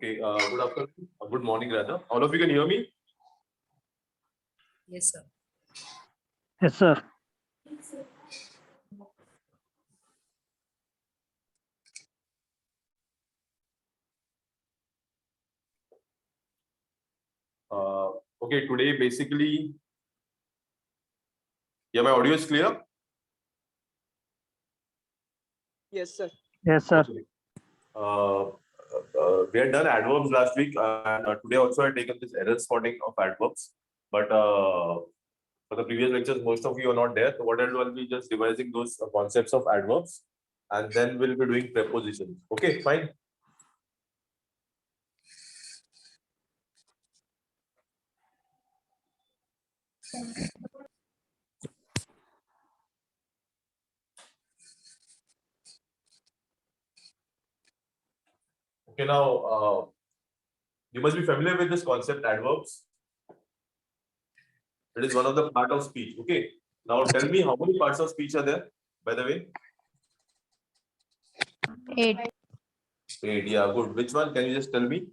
Okay, good afternoon, good morning rather. All of you can hear me? Yes, sir. Yes, sir. Okay, today basically, yeah, my audio is clear? Yes, sir. Yes, sir. Okay. We had done adverbs last week, and today also I had taken this error spotting of adverbs. But for the previous lectures, most of you are not there. So what I'll do, I'll be just revising those concepts of adverbs, and then we'll be doing prepositions. Okay, fine. Okay, now you must be familiar with this concept, adverbs. It is one of the part of speech. Okay. Now tell me how many parts of speech are there, by the way? 8. 8. Yeah, good. Which one? Can you just tell me?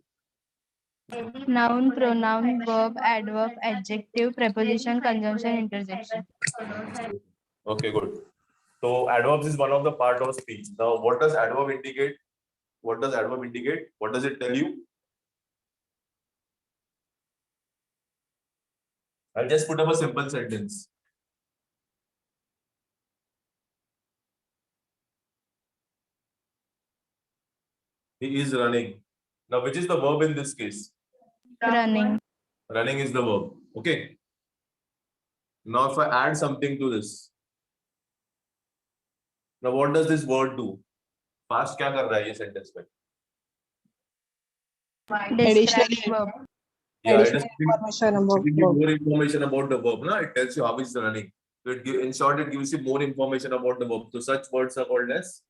Noun, pronoun, verb, adverb, adjective, preposition, conjunction, interjection. Okay, good. So adverbs is one of the part of speech. Now, what does adverb indicate? What does adverb indicate? What does it tell you? I'll just put up a simple sentence. He is running. Now, which is the verb in this case? Running. Running is the verb. Okay. Now, if I add something to this, now what does this word do? Fast क्या कर रहा है ये sentence में? Describe Additionally- verb. Yeah, it is Additional information about giving you verb. more information about the verb. Na? It tells you how it's running. So in short, it gives you more information about the verb. So such words are called as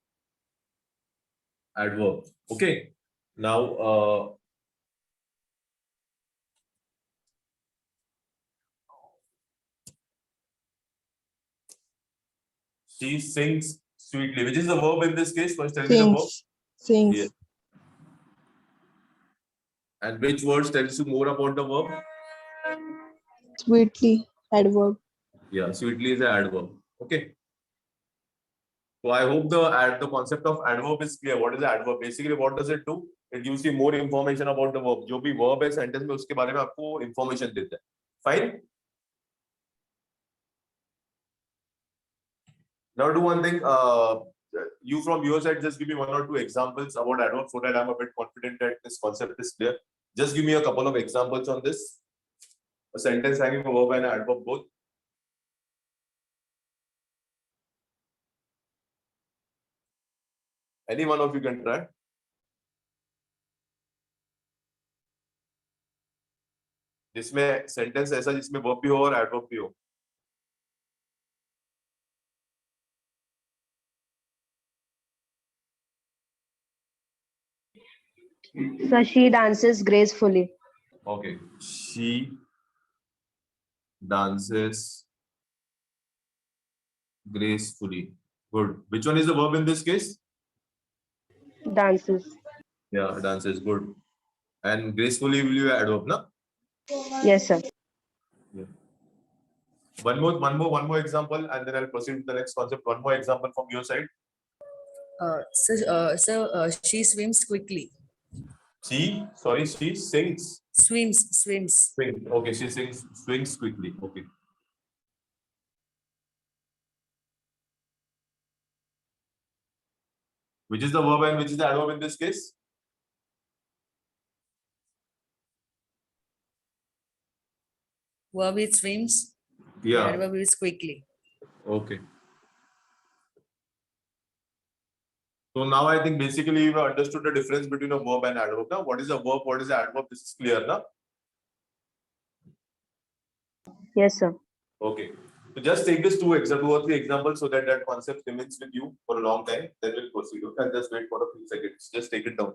adverb. Okay. Now, she sings sweetly. Which is the verb in this case? First, tell me the verb. Sings. Yeah. And which words tells you more about the verb? Sweetly. Adverb. Yeah, sweetly is an adverb. Okay. So I hope the concept of adverb is clear. What is the adverb? Basically, what does it do? It gives you more information about the verb. जो भी verb है sentence में उसके बारे में आपको information देता है. Fine. Now do one thing. You from your side just give me 1 or 2 examples about adverb so that I'm a bit confident that this concept is clear. Just give me a couple of examples on this. A sentence having a verb and an adverb both. Any one of you can try. जिसमें sentence ऐसा जिसमें verb भी हो और adverb भी हो. So she dances gracefully. Okay. She dances gracefully. Good. Which one is the verb in this case? Dances. Yeah, dances. Good. And gracefully will you adverb, na? Yes, sir. One more example, and then I'll proceed to the next concept. One more example from your side. She swims quickly. She sings. Swims. Okay, she swings quickly. Okay. Which is the verb and which is the adverb in this case? Verb is swims. Yeah. Adverb is quickly. Okay. So now I think basically you've understood the difference between a verb and adverb. Now, what is a verb? What is the adverb? This is clear, na? Yes, sir. Okay. So just take this 2 or 3 examples so that that concept remains with you for a long time. Then we'll proceed. Okay, and just wait for a few seconds. Just take it down.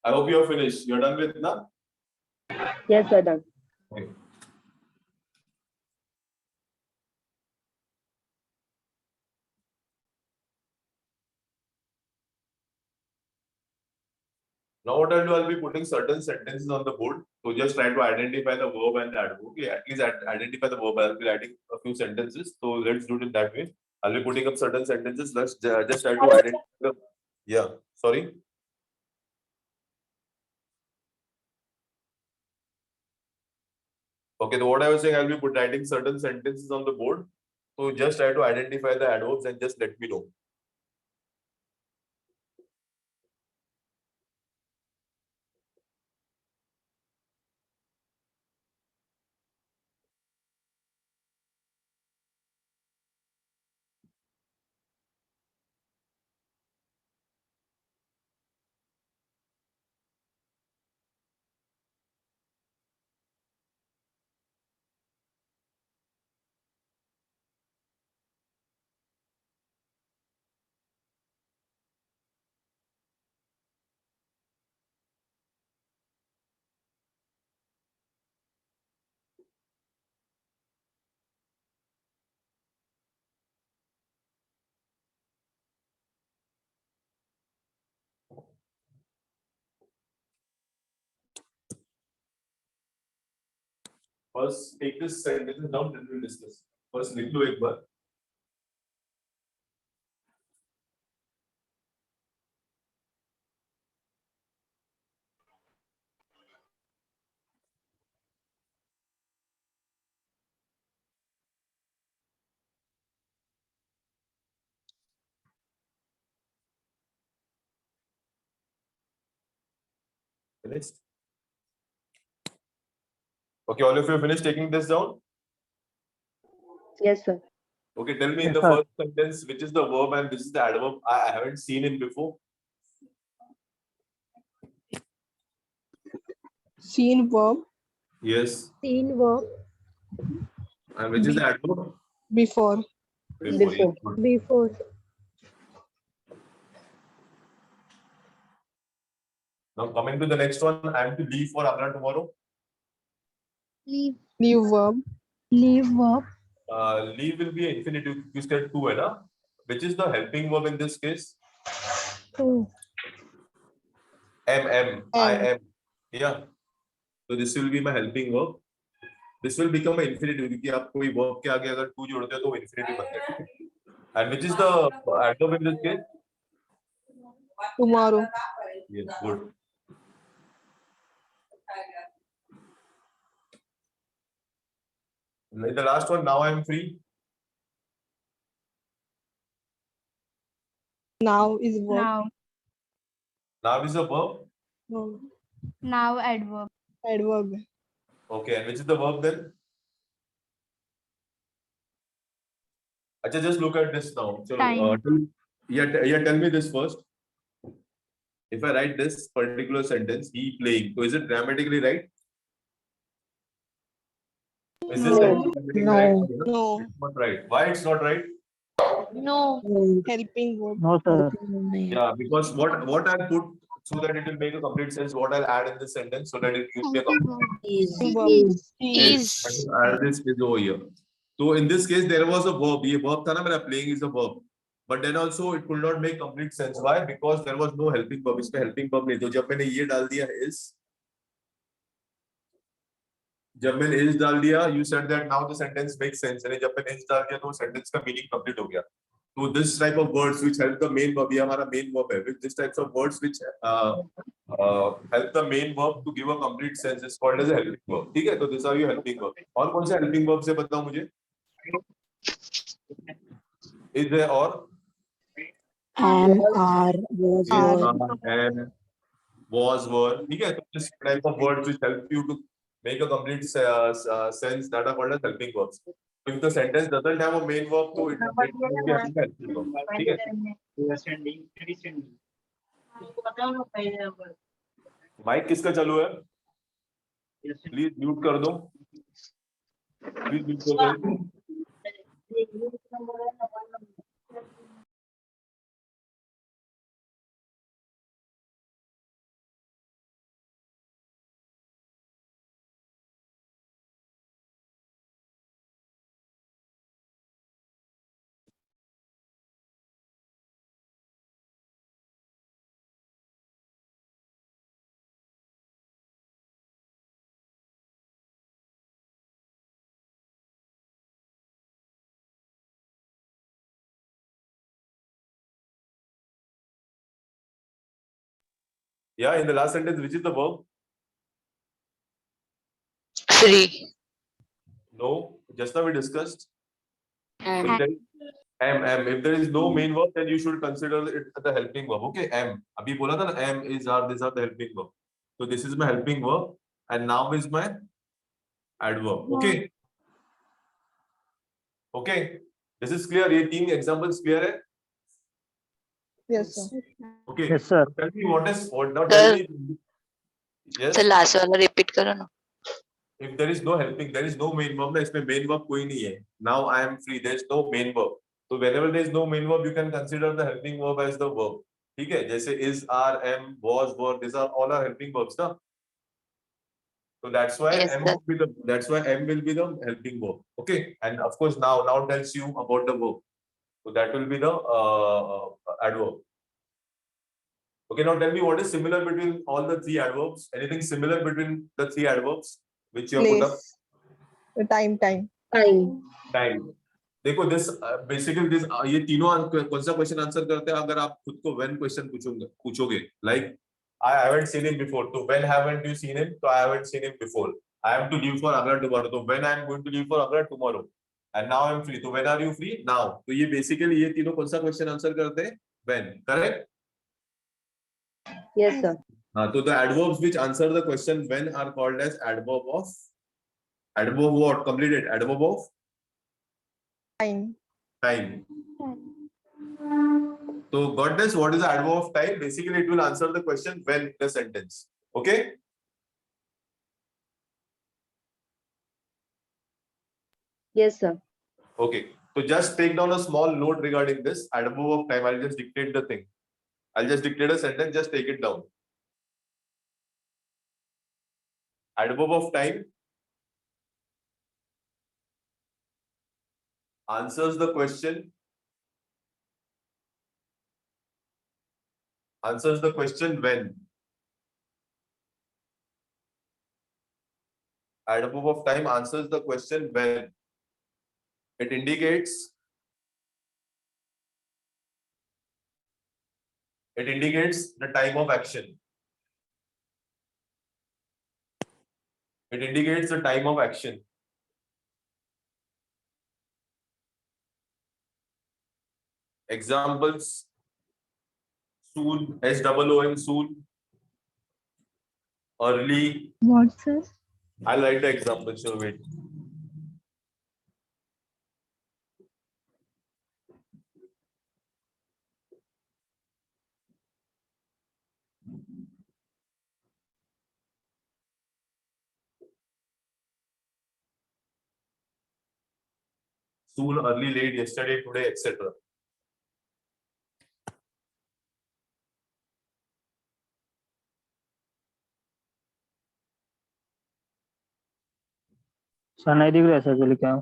I hope you are finished. You're done with na? Yes, sir, done. Okay. Now what I'll do, I'll be putting certain sentences on the board. So just try to identify the verb and the adverb. Okay, at least identify the verb. I'll be writing a few sentences. So let's do it in that way. I'll be putting up certain sentences. Let's just try to identify the. Yeah, sorry. Okay, so what I was saying, I'll be writing certain sentences on the board. So just try to identify the adverbs and just let me know. First, take this sentence down, then we'll discuss. First, लिख लो एक बार. Finished? Okay, all of you finished taking this down? Yes, sir. Okay, tell me in Yes, the sir. first sentence, which is the verb and this is the adverb. I haven't seen it before. Seen verb Yes. Seen verb. And which is the adverb? before. Before. Yes. Good. Before. Now coming to the next one, I am to leave for Agra tomorrow. Leave. Leave verb. Leave verb. Leave will be an infinitive. You said to, है ना? Which is the helping verb in this case? To. I am. Yeah. So this will be my helping verb. This will become an infinitive क्योंकि आप कोई verb के आगे अगर to जोड़ते हो तो वो infinitive बन जाएगा. And which is the adverb in this case? Tomorrow. Yes, good. And the last one, now I am free. Now is verb. Now. Now is a verb. No. Now adverb. Adverb. Okay, and which is the verb then? Acha, just look at this now. So, Time. tell me this first. If I write this particular sentence, he playing, so is it grammatically right? Is this No. sentence grammatically right? No. It's not right. Why it's not right? No. Helping verb. No, sir. Yeah, because what I'll put so that it will make a complete sense. What I'll add in this sentence so that it gives me a complete Verb. is. I'll add this is over here. So in this case, there was a verb. ये verb था ना मेरा playing is a verb. But then also it could not make complete sense. Why? Because there was no helping verb. इसमें helping verb नहीं. तो जब मैंने ये डाल दिया जब मैंने is डाल दिया, you said that now the sentence makes sense. यानी जब मैंने is डाल दिया तो sentence का meaning complete हो गया. So this type of words which help the main verb, ये हमारा main verb है. With this types of words which help the main verb to give a complete sense is called as a helping verb. ठीक है? तो this are your helping verb. और कौन से helping verb से बताओ मुझे? Is there or? Am, are, was, And was, were. ठीक है? तो this type of words which help you to make a complete sense that are called as helping verbs. If the sentence doesn't have a main verb, so it will be a helping verb. ठीक है? Mic किसका चालू है? Please mute कर दो. Please mute कर दो. Yeah, in the last sentence, which is the verb? Free. No, just now we discussed. And If there is am. If there is no main verb, then you should consider it the helping verb. Okay, am. अभी बोला था ना, am is are these are the helping verb. So this is my helping verb, and now is my adverb. Okay. Okay. This is clear. ये तीन examples clear है. Yes, sir. Okay. Yes, sir. Tell me what is what now. Sir. Tell me. Yes. Sir last वाला repeat करो ना. If there is no helping, there is no main verb. ना इसमें main verb कोई नहीं है. Now I am free. There is no main verb. So whenever there is no main verb, you can consider the helping verb as the verb. ठीक है? जैसे is, are, am, was, were. These are all are helping verbs, ना? So that's why Yes, am sir. will be the am will be the helping verb. Okay, and of course now tells you about the verb. So that will be the adverb. Okay, now tell me what is similar between all the three adverbs. Anything similar between the three adverbs which you have put up? Place. The time. Time. Time. देखो this basically this ये तीनों कौन सा question answer करते हैं अगर आप खुद को when क्वेश्चन पूछोगे like I haven't seen him before. तो when haven't you seen him? तो I haven't seen him before. I am to leave for Agra tomorrow. तो when I am going to leave for Agra tomorrow. And now I am free. तो when are you free? Now. तो ये basically ये तीनों कौन सा question answer करते हैं? When. Correct? Yes, sir. हाँ तो the adverbs which answer the question when are called as adverb what? Complete it. Adverb of Time. time. So got this? What is the adverb of time? Basically, it will answer the question when in the sentence. Okay? Yes, sir. Okay. So just take down a small note regarding this adverb of time. I'll just dictate the thing. I'll just dictate a sentence. Just take it down. Adverb of time answers the question. Answers the question when. Adverb of time answers the question when. It indicates the time of action. It indicates the time of action. Examples: soon, SOON, soon. Early. What, sir? I'll write the example. So wait. Soon, early, late, yesterday, today, etc. Sir नहीं दिख रहा है sir जो लिखा है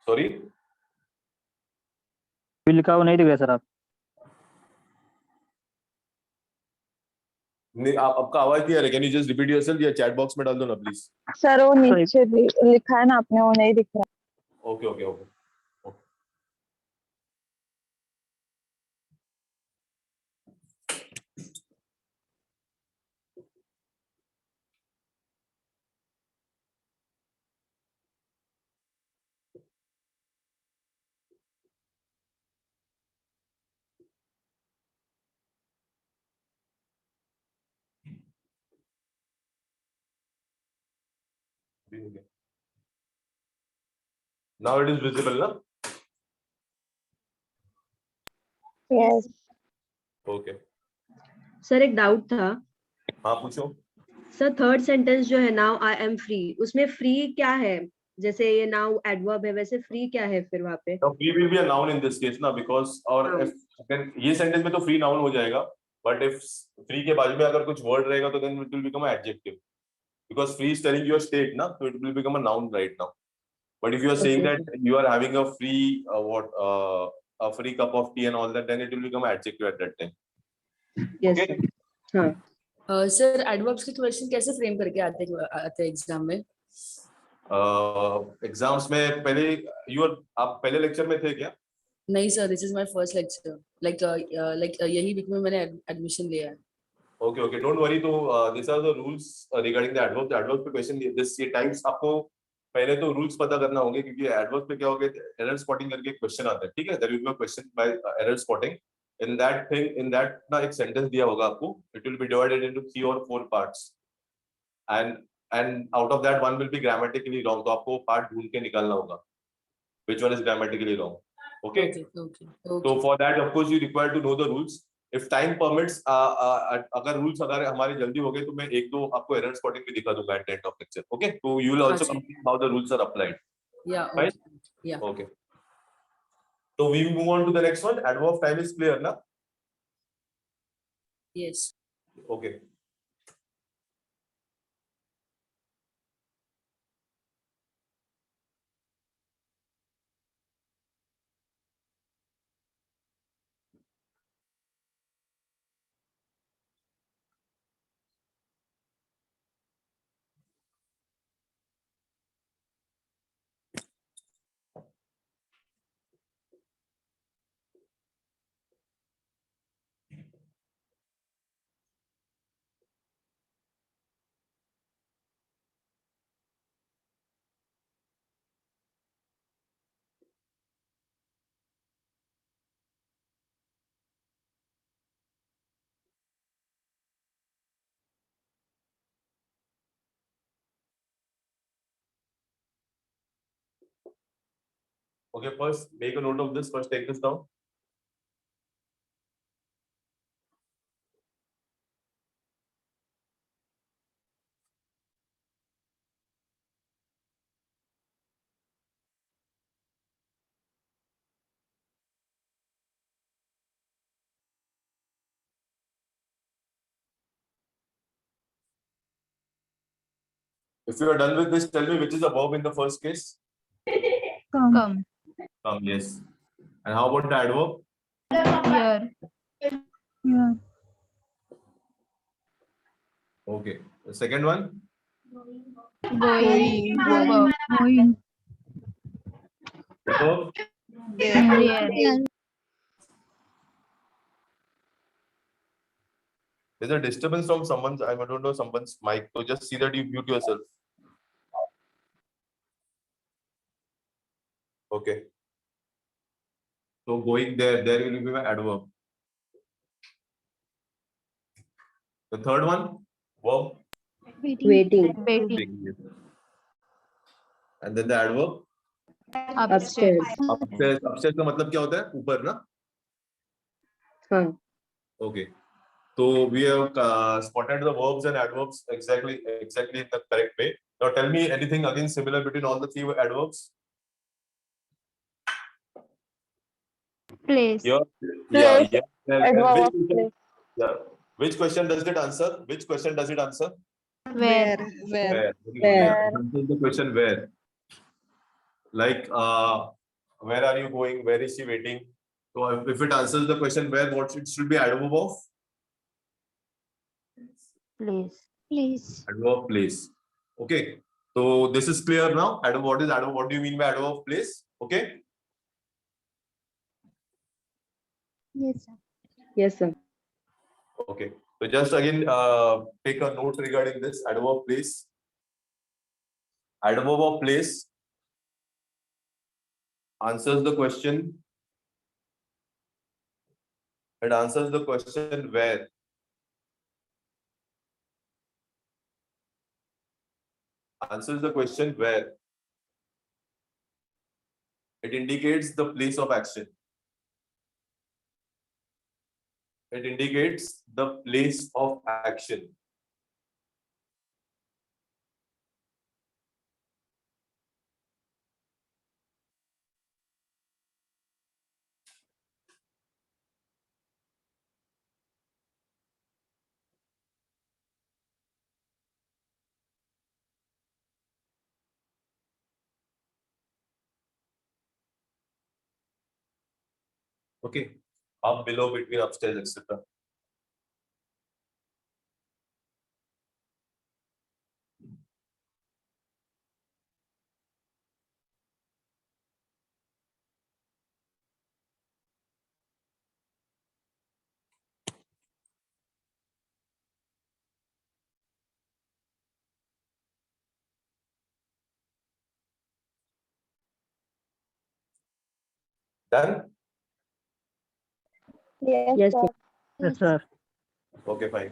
Sorry. भी लिखा हुआ नहीं दिख रहा है सर आप नहीं, आपका आवाज क्लियर है? Can you just repeat yourself या चैट बॉक्स में डाल दो ना प्लीज. सर वो नीचे लिखा है ना आपने, वो नहीं दिख रहा. Okay okay okay. Now it is visible, na? Yes. Okay. Sir एक डाउट था. हाँ पूछो. सर थर्ड सेंटेंस जो है नाउ आई एम फ्री, उसमें फ्री क्या है? जैसे ये नाउ एडवर्ब है, वैसे फ्री क्या है फिर वहाँ पे? Now free will be a noun in this case, ना? Because और if then ये sentence में तो free noun हो जाएगा. But if free के बाजू में अगर कुछ word रहेगा तो then it will become an adjective. Because free is telling you a state, ना? So it will become a noun right now. But if you are saying that you are having a free a free cup of tea and all that, then it will become an adjective at that time. Yes. Okay. हाँ. Sir adverbs के question कैसे frame करके आते हैं exam में? Exams में पहले आप पहले लेक्चर में थे क्या? नहीं sir, this is my first lecture. Like यही वीक में मैंने एडमिशन लिया है. Okay, okay, don't worry. तो these are the rules regarding the adverbs. The adverbs पे question this ये types आपको पहले तो rules पता करना होंगे क्योंकि adverbs पे क्या होगा error spotting करके एक question आता है, ठीक है? There will be a question by error spotting. In that ना एक sentence दिया होगा आपको. It will be divided into 3 or 4 parts. And out of that one will be grammatically wrong. तो आपको part ढूंढ के निकालना होगा. Which one is grammatically wrong? Okay. Okay. So for that, of course, you require to know the rules. If time permits, अगर rules अगर हमारे जल्दी हो गए तो मैं एक दो आपको error spotting भी दिखा दूंगा at the end of lecture. Okay? So you will also हाँ, complete how the rules are applied. Yeah. Right? Okay. Yeah. Okay. So we move on to the next one. Adverb time is clear, na? Yes. Okay. Okay, first make a note of this. First take this down. If you are done with this, tell me which is a verb in the first case. Come. Yes. And how about the adverb? Here. Here. Okay. The second one. Going. Going. Verb. There. There's a disturbance from someone's. I don't know someone's mic. So just see that you mute yourself. Okay. So going there will be my adverb. The third one, verb. Waiting. And then the adverb. Upstairs. Upstairs. Upstairs का मतलब क्या होता है? ऊपर ना? हाँ. Okay. So we have spotted the verbs and adverbs exactly in the correct way. Now tell me anything again similar between all the three adverbs. Place. Yeah. Adverb of place. Yeah. Which question does it answer? Which question does it answer? Where. Where? Where. Answer the question where. Like where are you going? Where is she waiting? So if it answers the question where, what it should be adverb of? Place. Adverb place. Okay. So this is clear now. Adverb, what is adverb? What do you mean by adverb of place? Okay. Yes, sir. Yes, sir. Okay. So just again take a note regarding this adverb of place. Adverb of place answers the question. It answers the question where. Answers the question where. It indicates the place of action. It indicates the place of action. Okay. Up, below, between, upstairs, etc. Done? Yes, Yes, sir. Yes, sir. Okay, fine.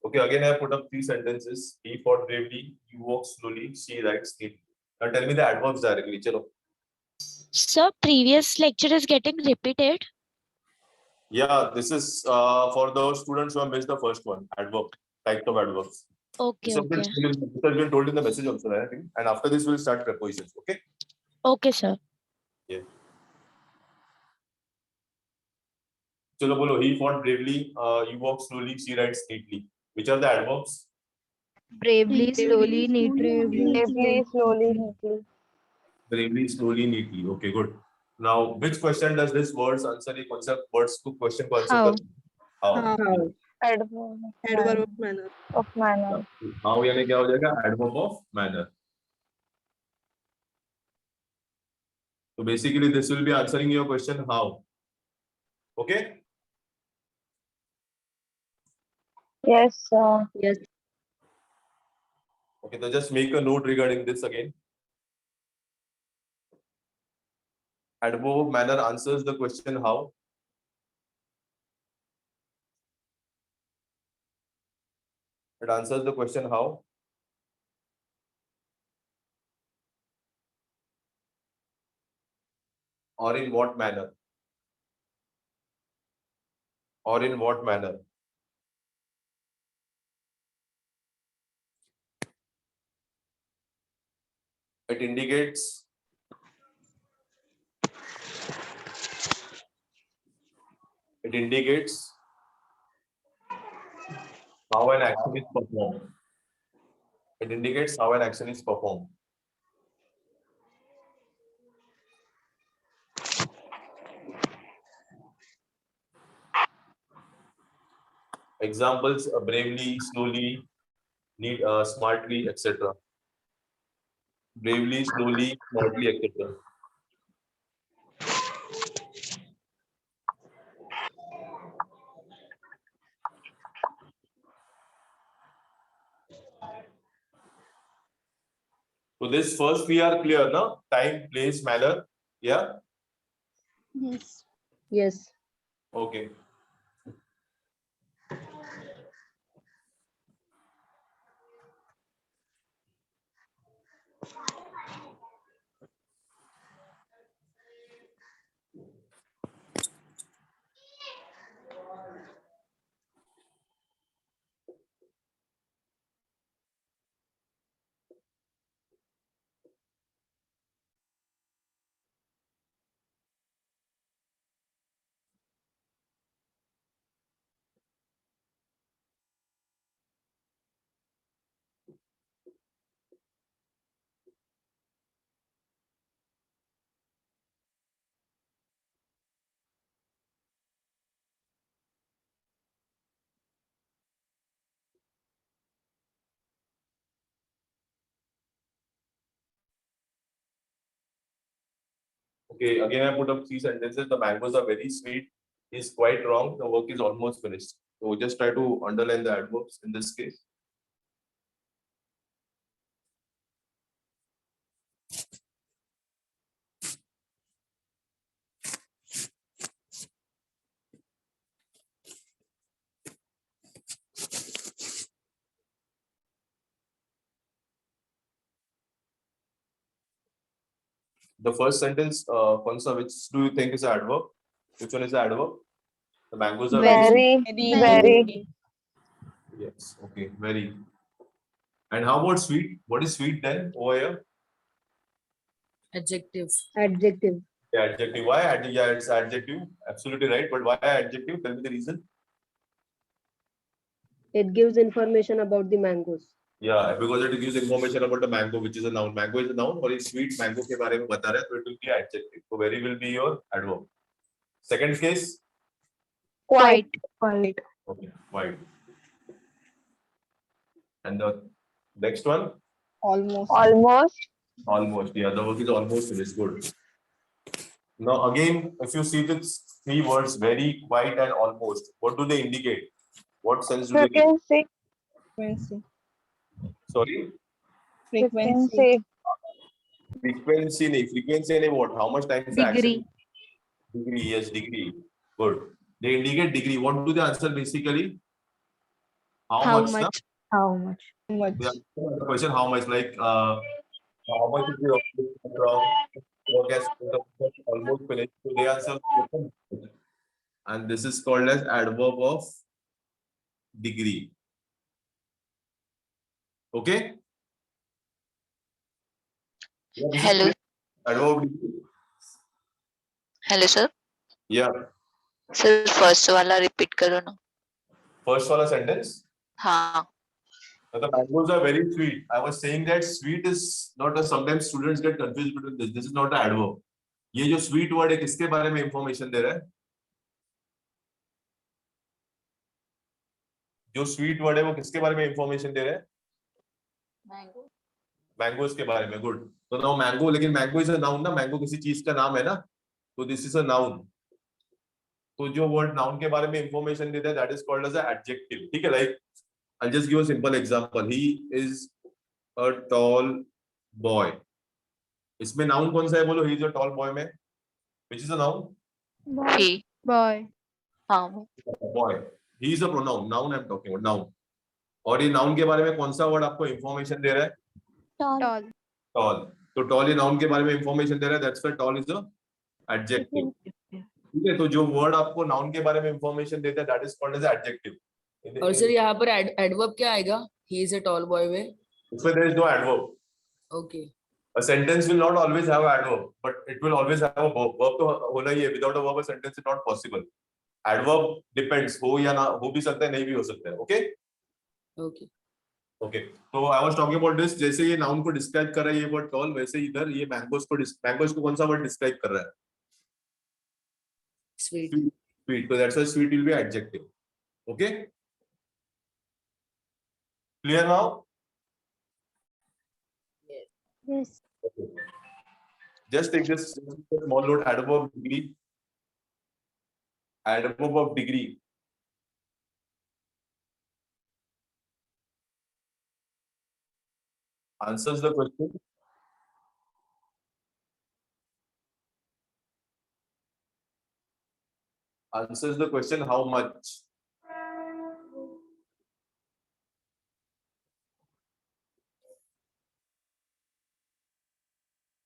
Okay, again, I put up 3 sentences. He fought bravely, you walk slowly, she writes neatly. Now tell me the adverbs directly. Chalo. Sir, previous lecture is getting repeated. Yeah, this is for the students who have missed the first one, adverb, types of adverbs. Okay, okay. This has been told in the message also, I think. And after this, we'll start prepositions. Okay. Okay, sir. Chalo bolo, he fought bravely, you walk slowly, she writes neatly. Which are the adverbs? bravely, slowly, neatly. Bravely, slowly, neatly. Bravely, slowly, neatly. Okay, good. Now, which question does this words answer? ये कौन सा words को question को answer How? कर? How? How? Adverb Adverb of manner. of manner. How यानी क्या हो जाएगा? Adverb of manner. So basically, this will be answering your question how. Okay. Yes, sir. Yes. Okay, so just make a note regarding this again. Adverb of manner answers the question how. It answers the question how. Or in what manner? Or in what manner? It indicates how an action is performed. It indicates how an action is performed. Examples: bravely, slowly, smartly, etc. Bravely, slowly, smartly, etc. So this first we are clear, na? Time, place, manner. Yeah. Yes. Yes. Okay. Okay, again, I put up 3 sentences. The mangoes are very sweet. Is quite wrong. The work is almost finished. So just try to underline the adverbs in this case. The first sentence, Konsa, which do you think is an adverb? Which one is the adverb? The mangoes are Very, very. Yes. Okay. Very. And how about sweet? What is sweet then over here? Adjective. Adjective. Yeah, adjective. Why? Yeah, it's adjective. Absolutely right. But why adjective? Tell me the reason. It gives information about the mangoes. Yeah, because it gives information about the mango, which is a noun. Mango is a noun, और ये sweet mango के बारे में बता रहा है, तो it will be adjective. So very will be your adverb. Second case. Quite. Quite. Okay, white. And the next one. Almost. Almost. Almost. Yeah, the work is almost finished. Good. Now again, if you see these three words, very, quite, and almost, what do they indicate? What sense do they give? Frequency. Frequency. Sorry? Frequency. Frequency. Frequency नहीं what? How much time? Degree. Degree, yes, degree. Good. They indicate degree. What do they answer basically? How much? Na? How much? Much. They answer the question how much, like how much is your work has almost finished. So they answer the question. And this is called as adverb of degree. Okay? Yeah, this is Hello. adverb of degree. Hello sir Yeah. Sir first वाला repeat करो ना First wala sentence. हाँ Now, the mangoes are very sweet. I was saying that sweet is not a, sometimes students get confused between this. This is not an adverb. ये जो sweet word है किसके बारे में information दे रहा है? जो sweet word है वो किसके बारे में information दे रहा है? Mangoes के बारे में. Good. तो now mango, लेकिन mango is a noun ना? Mango किसी चीज का नाम है ना? तो this is a noun. तो जो word noun के बारे में information देता है, that is called as an adjective. ठीक है? Like I'll just give a simple example. He is a tall boy. इसमें noun कौन सा है बोलो? He is a tall boy में. Which is a noun? He Boy. हाँ Boy. He is a pronoun. Noun I'm talking about. Noun. और ये noun के बारे में कौन सा word आपको information दे रहा है? Tall. Tall. तो tall ये noun के बारे में information दे रहा है. That's why tall is a adjective. ठीक है? तो जो word आपको noun के बारे में information देता है, that is called as adjective. और सर यहाँ पर adverb क्या आएगा? He is a tall boy में. इसमें there is no adverb. Okay. A sentence will not always have adverb, but it will always have a verb. Verb तो होना ही है. Without a verb, a sentence is not possible. Adverb depends. हो या ना हो भी सकता है, नहीं भी हो सकता है. Okay? Okay. Okay. So I was talking about this. जैसे ये noun को describe कर रहा है ये word tall, वैसे इधर ये mangoes को कौन सा word describe कर रहा है? Sweet. Sweet. So that's why sweet will be adjective. Okay? Clear now? Yes. Okay. Just take this small note. Adverb of degree. Adverb of degree. Answers the question. Answers the question how much.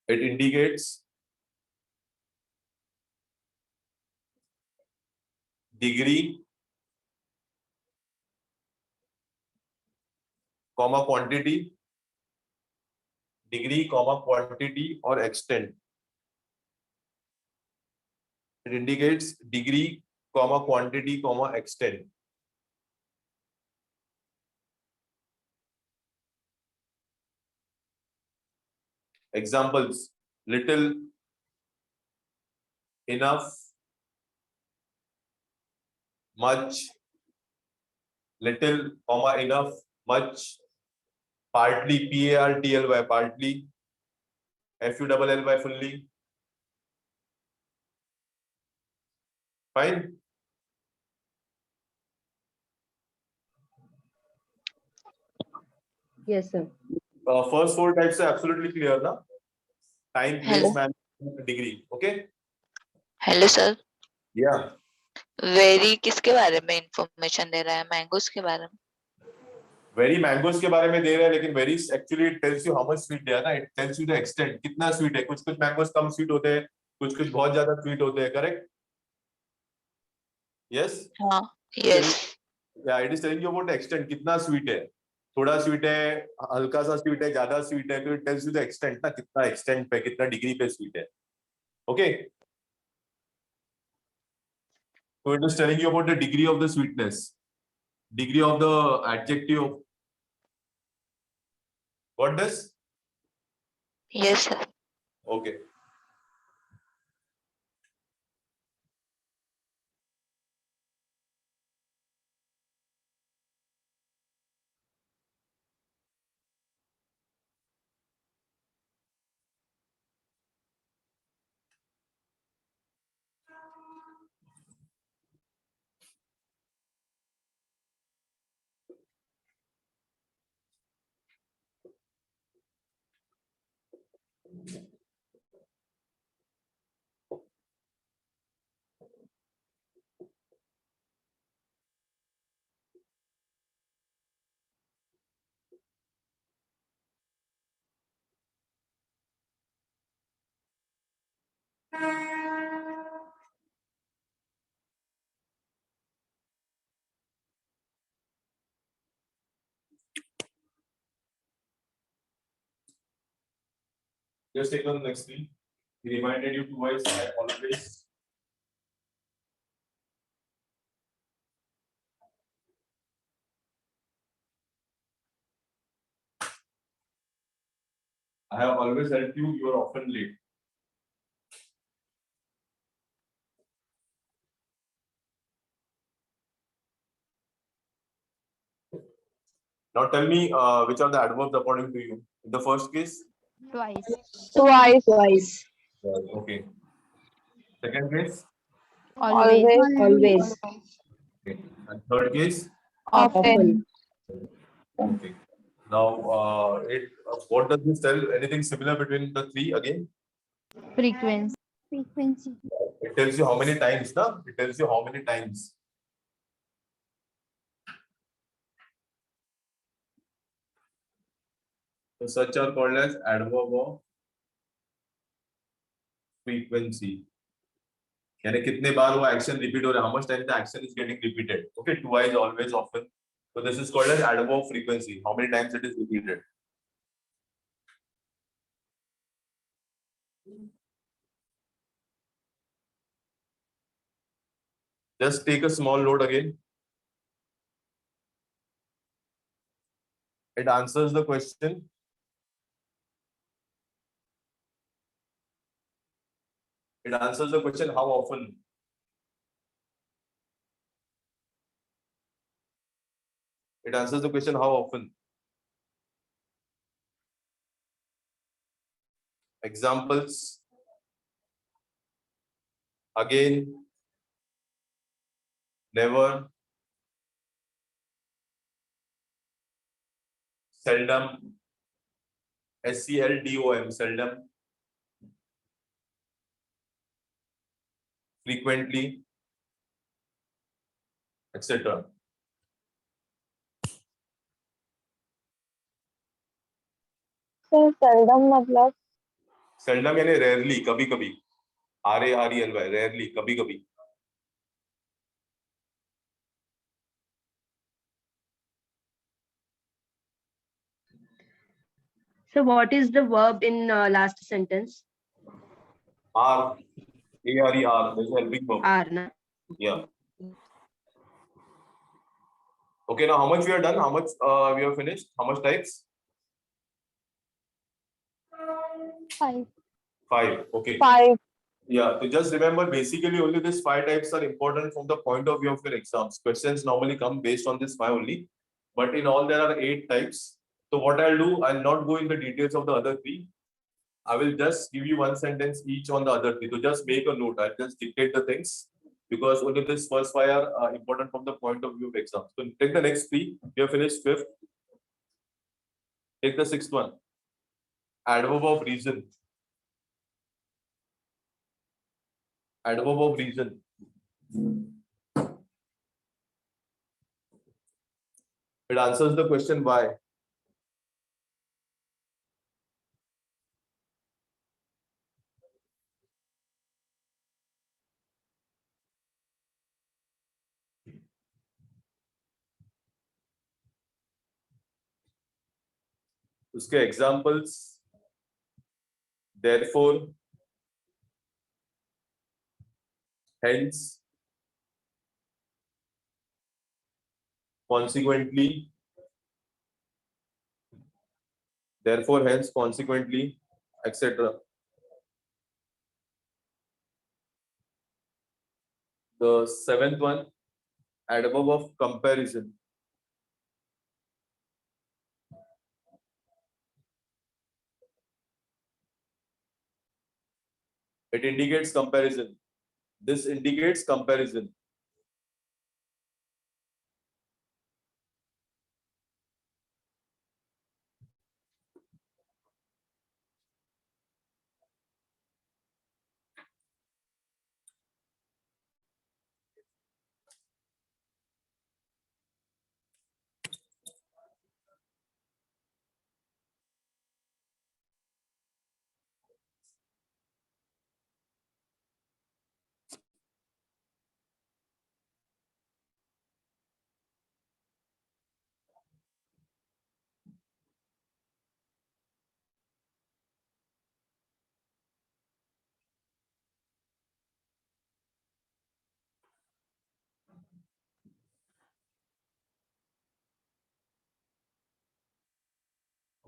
It indicates degree, comma quantity, degree, comma quantity or extent. It indicates degree, comma quantity, comma extent. Examples: little, enough, much, little, comma enough, much, partly, PARTLY, partly, FULLY, fully. Fine. Yes, sir. First four types are absolutely clear, na? Time, place, Hello. man, degree. Okay? Hello sir Yeah. Very किसके बारे में information दे रहा है mangoes के बारे में Very mangoes के बारे में दे रहा है, लेकिन very actually it tells you how much sweet they are ना. It tells you the extent. कितना sweet है. कुछ mangoes कम sweet होते हैं, कुछ बहुत ज्यादा sweet होते हैं. Correct? Yes. हाँ yes Yeah, it is telling you about the extent. कितना sweet है. थोड़ा स्वीट है, हल्का सा स्वीट है, ज्यादा स्वीट है, तो it tells you the extent ना, कितना एक्सटेंट पे, कितना डिग्री पे स्वीट है. Okay, so it is telling you about the degree of the sweetness, degree of the adjective. What this? Yes, sir. Okay. Just take on the next screen. He reminded you twice. I always. I have always helped you. You are often late. Now tell me which are the adverbs according to you. In the first case. Twice. Twice. Okay. Second case. Always. Always. Okay. And third case. Often. Okay. Now, what does this tell? Anything similar between the three again? Frequency. It tells you how many times, no? It tells you how many times. So such are called as adverb of frequency. यानी कितने बार वो action repeat हो रहा है? How much time the action is getting repeated? Okay, twice, always, often. So this is called as adverb of frequency. How many times it is repeated? Just take a small note again. It answers the question. It answers the question how often. It answers the question how often. Examples. Again. Never. Seldom. SELDOM. Seldom. Frequently. Etc. So seldom मतलब Seldom यानी rarely, कभी कभी. RARELY. Rarely, कभी कभी. So what is the verb in last sentence? ARER. There's a helping verb. Are, na? Yeah. Okay, now how much we have done? How much we have finished? How much types? 5. 5. Okay. 5. Yeah, so just remember basically only these 5 types are important from the point of view of your exams. Questions normally come based on this 5 only. But in all there are 8 types. So what I'll do, I'll not go in the details of the other 3. I will just give you one sentence each on the other 3. So just make a note. I'll just dictate the things because only this first 5 are important from the point of view of exams. So take the next 3. You have finished 5th. Take the 6th one. Adverb of reason. Adverb of reason. It answers the question why. उसके examples therefore, hence, consequently, therefore, hence, consequently, etc. The seventh one, adverb of comparison. It indicates comparison. This indicates comparison.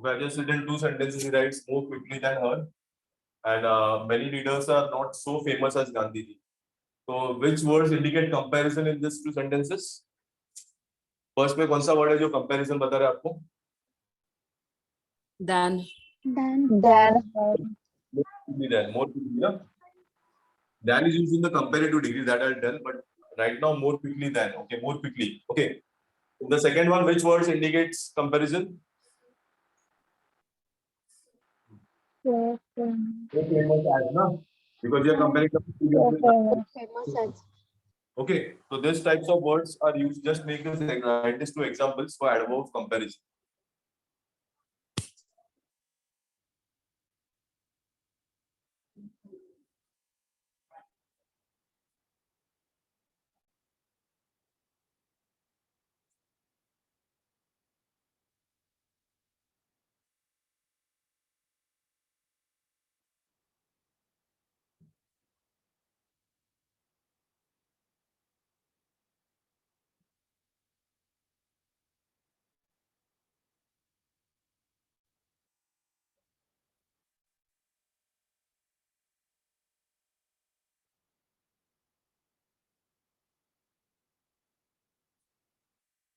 Okay, I just written two sentences. He writes more quickly than her, and many readers are not so famous as Gandhiji. So, which words indicate comparison in these two sentences? First में कौन सा word है जो comparison बता रहा है आपको? Than. Then More quickly, yeah. Than is used in the comparative degree, that I'll tell, but right now more quickly than. Okay, more quickly. Okay. The second one, which words indicates comparison? so Famous as, na? Because you are comparing the famous. famous as. Okay, so these types of words are used. Just make this write these two examples for adverb of comparison.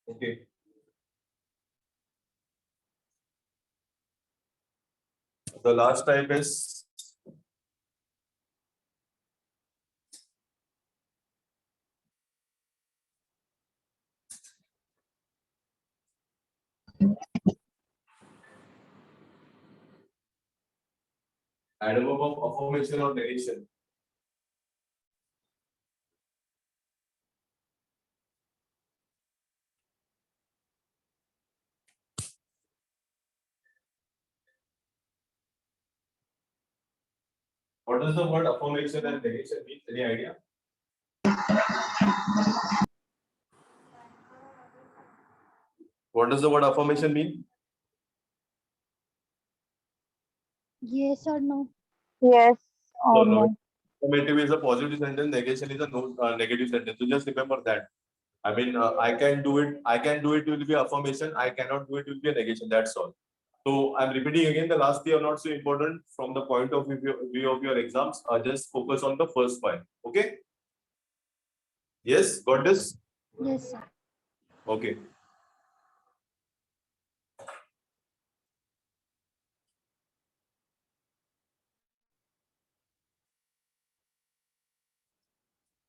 Okay. The last type is adverb of affirmation or negation. What does the word affirmation and negation mean? Any idea? What does the word affirmation mean? Yes or no? Yes No, or no. no. Affirmative is a positive sentence, negation is a no, negative sentence. So just remember that. I mean, I can do it. I can do it will be affirmation. I cannot do it will be a negation. That's all. So I'm repeating again. The last three are not so important from the point of view of your exams. Just focus on the first point. Okay. Yes, got this. Yes, sir. Okay.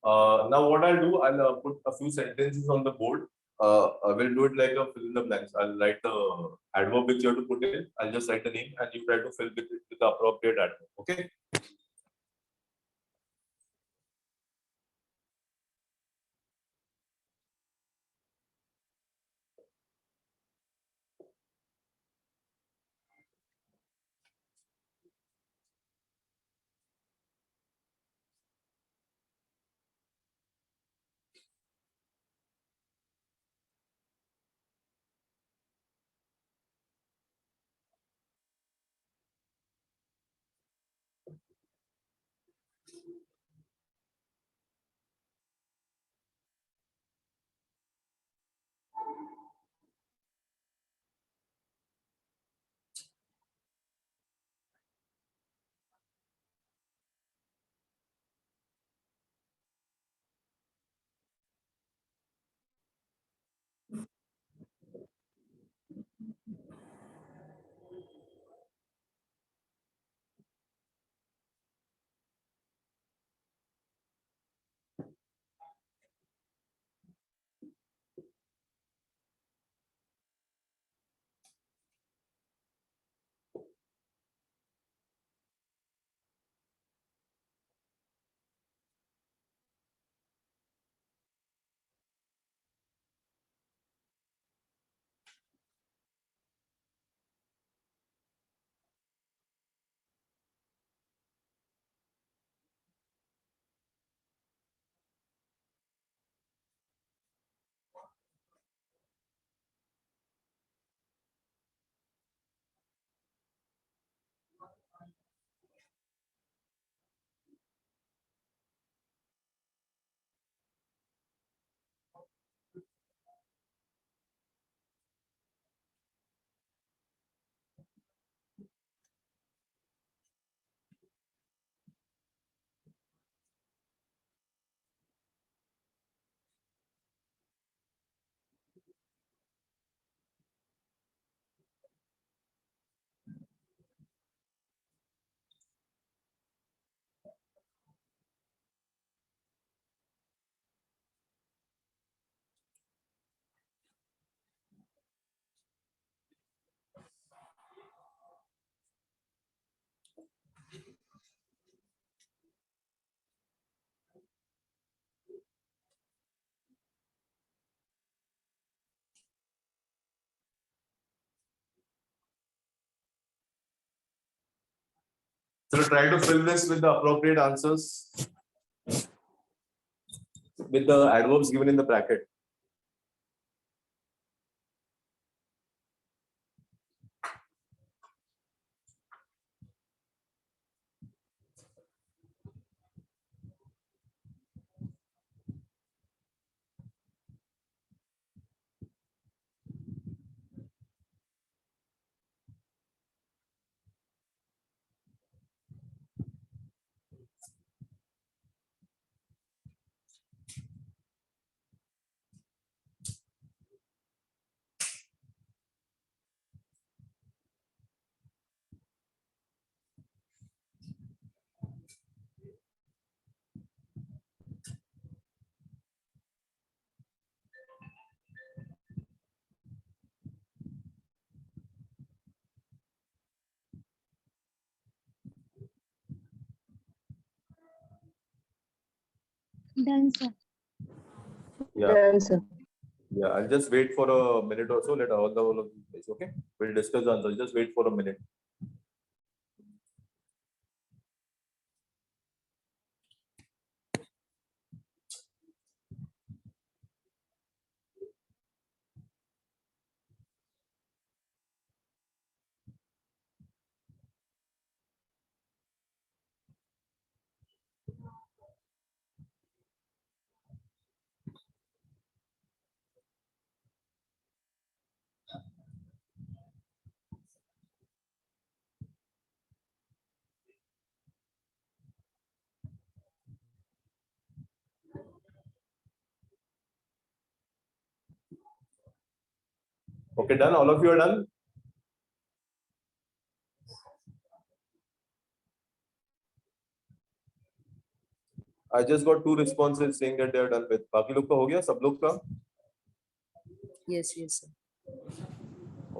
Now what I'll do, I'll put a few sentences on the board. I will do it like a fill in the blanks. I'll write the adverb which you have to put in. I'll just write the name and you try to fill with it with the appropriate adverb. Okay. So try to fill this with the appropriate answers with the adverbs given in the bracket. Done, sir. Yeah. Done, sir. Yeah, I'll just wait for a minute or so. Let all of you guys, okay? We'll discuss the answers. Just wait for a minute. Okay, done. All of you are done. I just got 2 responses saying that they are done with. बाकी लोग का हो गया सब लोग का? Yes, yes, sir.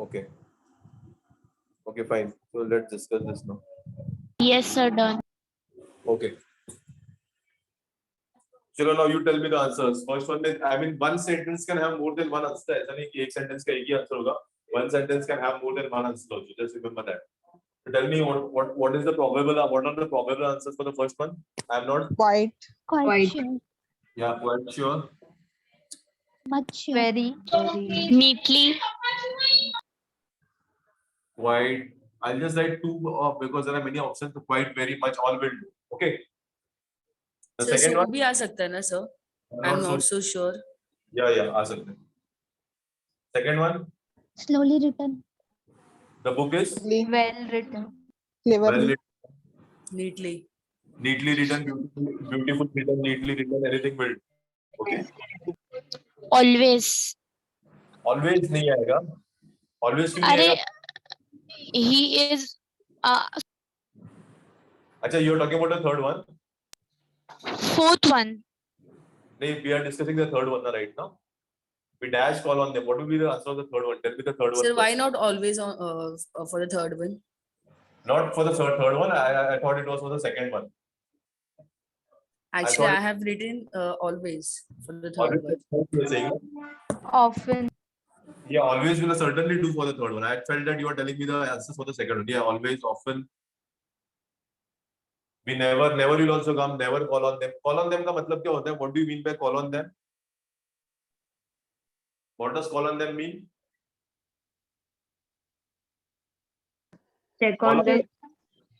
Okay. Okay, fine. So let's discuss this now. Yes, sir. Done. Okay. Chalo, now you tell me the answers. First one is, I mean, one sentence can have more than one answer. ऐसा नहीं कि एक sentence का एक ही answer होगा. One sentence can have more than one answer also. Just remember that. So tell me what is the probable, what are the probable answers for the first one? I'm not. Quite. Quite sure. Yeah, quite sure. Much sure. Very. Neatly. Quite. I'll just write 2 because there are many options. So quite, very much, all will do. Okay. The Sir, second so one. भी आ सकता है ना, sir? I'm not so sure. Yeah, आ सकते हैं. Second one. Slowly written. The book is Well written. Cleverly. Neatly. Neatly written, beautiful written, neatly written, anything will do. Okay. Always. Always नहीं आएगा. Always क्यों नहीं अरे, आएगा? he is. अच्छा, you're talking about the third one. Fourth one. नहीं, we are discussing the third one right now. We dash call on them. What will be the answer of the third one? Tell me the third one. Sir, why first. not always on for the third one? Not for the third one. I thought it was for the second one. Actually, I thought- have written always for the third one. Always you're saying. Often. Yeah, always will certainly do for the third one. I felt that you are telling me the answers for the second one. Yeah, always, often. We never will also come. Never call on them. Call on them का मतलब क्या होता है? What do you mean by call on them? What does call on them mean? Check Call on them.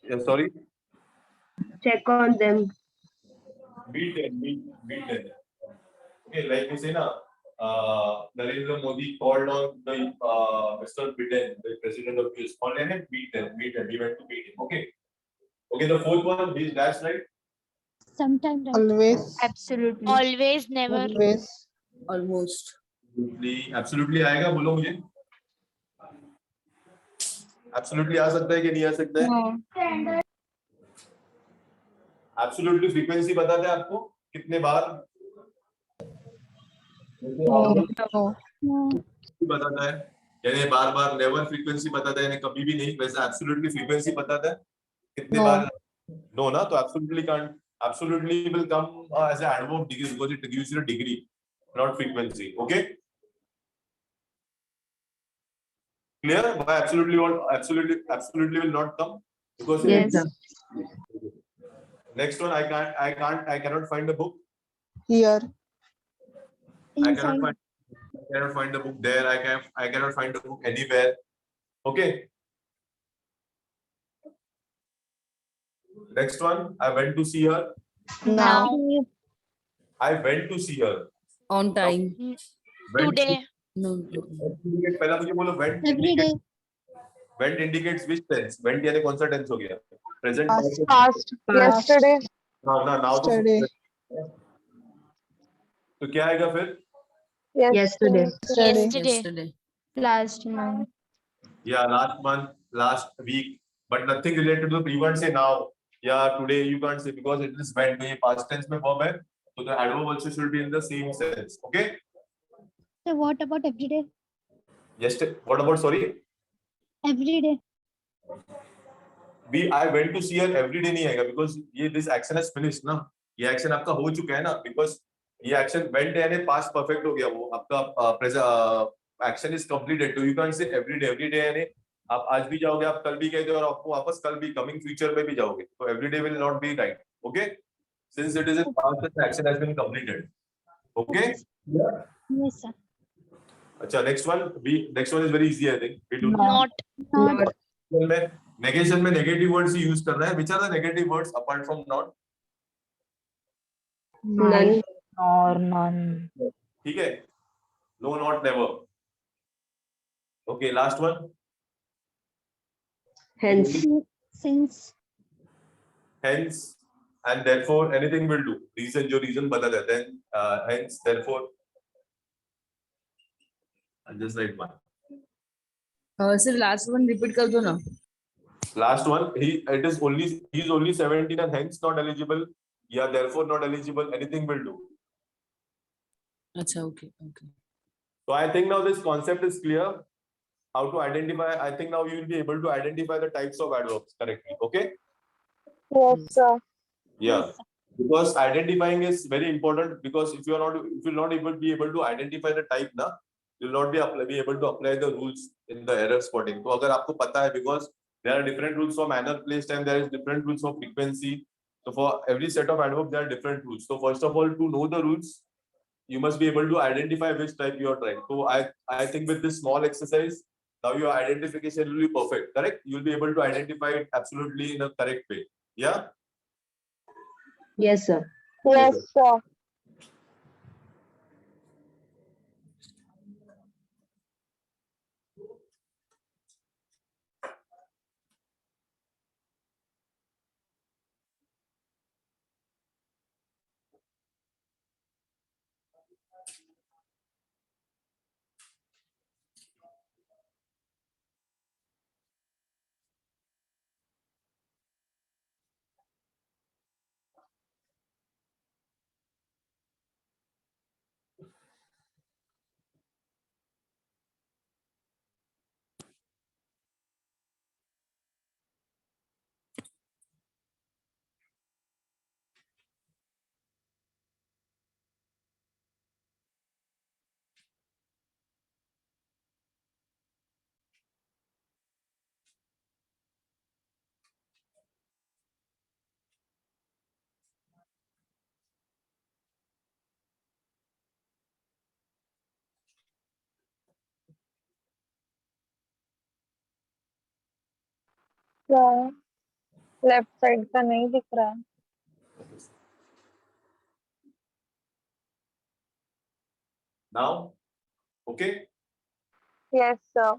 Yeah, sorry. Check on them. Meet them. Okay, like we say na, Narendra Modi called on the Mr. Biden, the president of US. Called him, meet them. We went to meet him. Okay, the fourth one, that's right. Sometime. Right. Always. Absolutely. Always. Never. Always. Almost. Absolutely आएगा बोलो मुझे. Absolutely आ सकता है कि नहीं आ सकता है? Absolutely frequency बताते हैं आपको कितने बार? No. बताता है यानी बार नेवर फ्रीक्वेंसी बताता है यानी कभी भी नहीं. वैसे एब्सोल्युटली फ्रीक्वेंसी बताता है कितने बार? नो ना, तो absolutely can't. Absolutely will come as an adverb because it gives you a degree, not frequency. Okay, clear? Why absolutely will not come? Because Yes. next one, I cannot find the book. Here. I cannot find the book there. I cannot find the book anywhere. Okay. Next one, I went to see her. Now. I went to see her. On time. Went Today. No. पहला मुझे बोलो went indicates, went indicates which tense? Went यानी कौन सा tense हो गया? Present Past. Past. Yesterday. now तो Yesterday. तो क्या आएगा फिर? Yesterday. Yesterday. Yesterday. Last month. Yeah, last month, last week, but nothing related to the previous. Say now, yeah, today you can't say because it is went. में past tense में verb है, so the adverb also should be in the same sense. Okay? So what about every day? Yes. What about sorry? Every day. I went to see her every day नहीं आएगा because ये this action has finished ना. ये action आपका हो चुका है ना because ये action went यानी past perfect हो गया वो आपका present action is completed. So you can't say every day. Every day यानी आप आज भी जाओगे, आप कल भी गए थे और आपको वापस कल भी coming future में भी जाओगे. So every day will not be right. Okay? Since it is in past, the action has been completed. Okay? Yeah. Yes, sir. अच्छा, next one is very easy I think. We do Not. Not. negation में negative words ही use करना है. Which are the negative words apart from not? None. Or none. ठीक है? No, not, never. Okay, last one. Hence. Since. Hence and therefore anything will do. Reason जो reason बदल है then hence therefore. I'll just write one. Sir, last one repeat कर दो ना. Last one, he is only 17 and hence not eligible. Yeah, therefore not eligible. Anything will do. अच्छा, okay. So I think now this concept is clear. How to identify? I think now you will be able to identify the types of adverbs correctly. Okay? Yes, sir. Yeah. Because identifying is very important because if you will not be able to identify the type ना, you will not be able to apply the rules in the error spotting. तो अगर आपको पता है because there are different rules for manner, place, time. There is different rules for frequency. So for every set of adverbs, there are different rules. So first of all, to know the rules, you must be able to identify which type you are trying. So I think with this small exercise, now your identification will be perfect. Correct? You will be able to identify it absolutely in a correct way. Yeah. Yes, sir. Yes, sir. क्या left side का नहीं दिख रहा है. Now, okay. Yes, sir.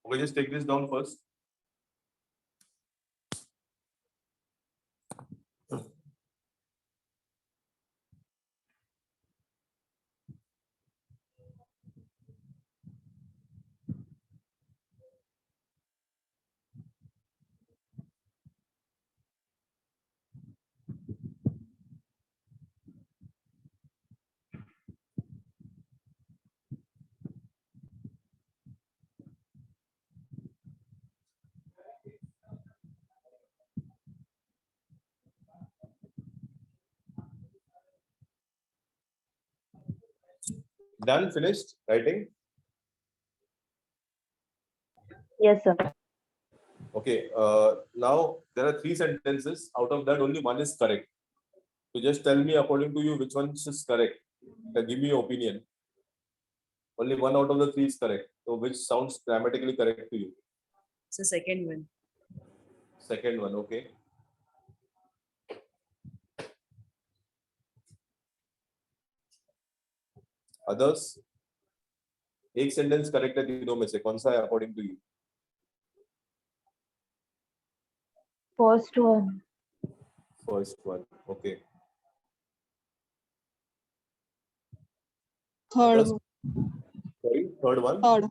Okay, just take this down first. Done, finished writing? Yes, sir. Okay, now there are 3 sentences. Out of that, only one is correct. So just tell me according to you which one is correct. Give me your opinion. Only one out of the 3 is correct. So which sounds grammatically correct to you? It's the second one. Second one, okay. Others? एक sentence correct है तीनों में से, कौन सा है according to you? First one. First one, okay. Third Others? one. Sorry, third one? Third.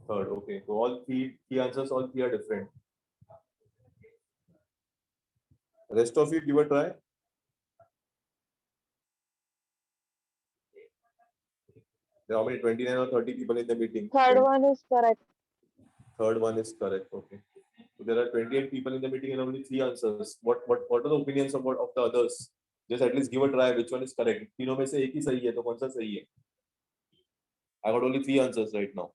Third, okay. So all three answers, all 3 are different. Rest of you, give a try. There are how many, 29 or 30 people in the meeting? Third one is correct. Third one is correct, okay. So there are 28 people in the meeting and only 3 answers. What are the opinions of the others? Just at least give a try. Which one is correct? तीनों में से एक ही सही है, तो कौन सा सही है? I got only 3 answers right now.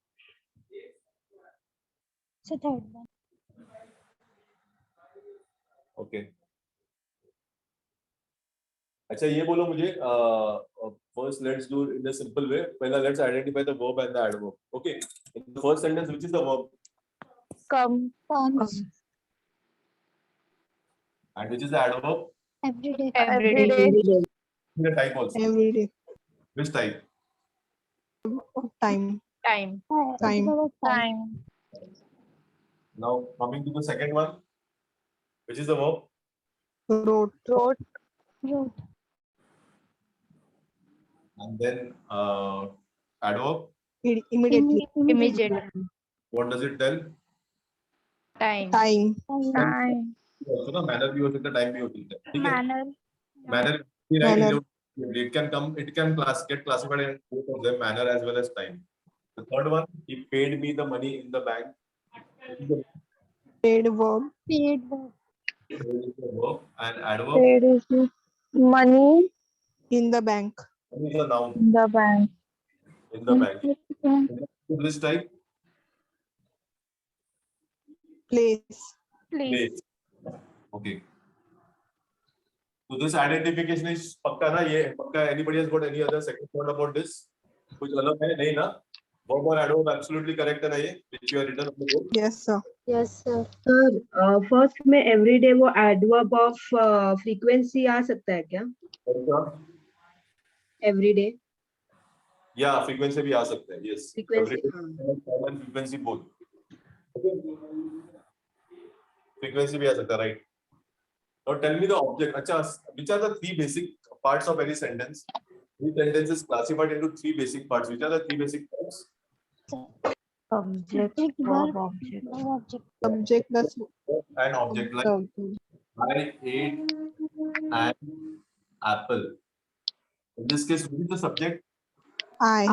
So third one. Okay. अच्छा ये बोलो मुझे first let's do in a simple way. पहला let's identify the verb and the adverb. Okay. In the first sentence, which is the verb Come. Comes and which is the adverb? every day. Every day. The type also. Every day. Which type? Of time. Time. Time. Time. Now coming to the second one, which is the verb? Wrote. Wrote. Wrote. And then adverb. Immediately. Immediate. What does it tell? Time. Time. Time. So the manner भी हो सकता है, time भी हो सकता है. ठीक है? Manner. Manner. Manner. It can get classified in both of them, manner as well as time. The third one, he paid me the money in the bank. Paid verb. Paid verb. Verb and adverb Paid is money In the bank. is a noun in the bank. in the bank. This type, Place. place. Okay. So this identification is पक्का ना, ये पक्का. Anybody has got any other second thought about this? कुछ अलग है नहीं ना? Verb और adverb absolutely correct है ना ये? Which you have written on the board. Yes, sir. Yes, sir. Sir first में एवरीडे वो एडवर्ब ऑफ फ्रीक्वेंसी आ सकता है क्या? एवरीडे Yeah, frequency भी आ सकता है. Yes. Frequency, Everyday and frequency both. Okay. Frequency भी आ सकता है, right? Now tell me the object. अच्छा, which are the 3 basic parts of any sentence? Each sentence is classified into 3 basic parts. Which are the 3 basic parts? Subject. Subject, Verb. verb, Object. verb, object. Subject plus An object like verb. I ate an apple. In this case, which is the subject? I.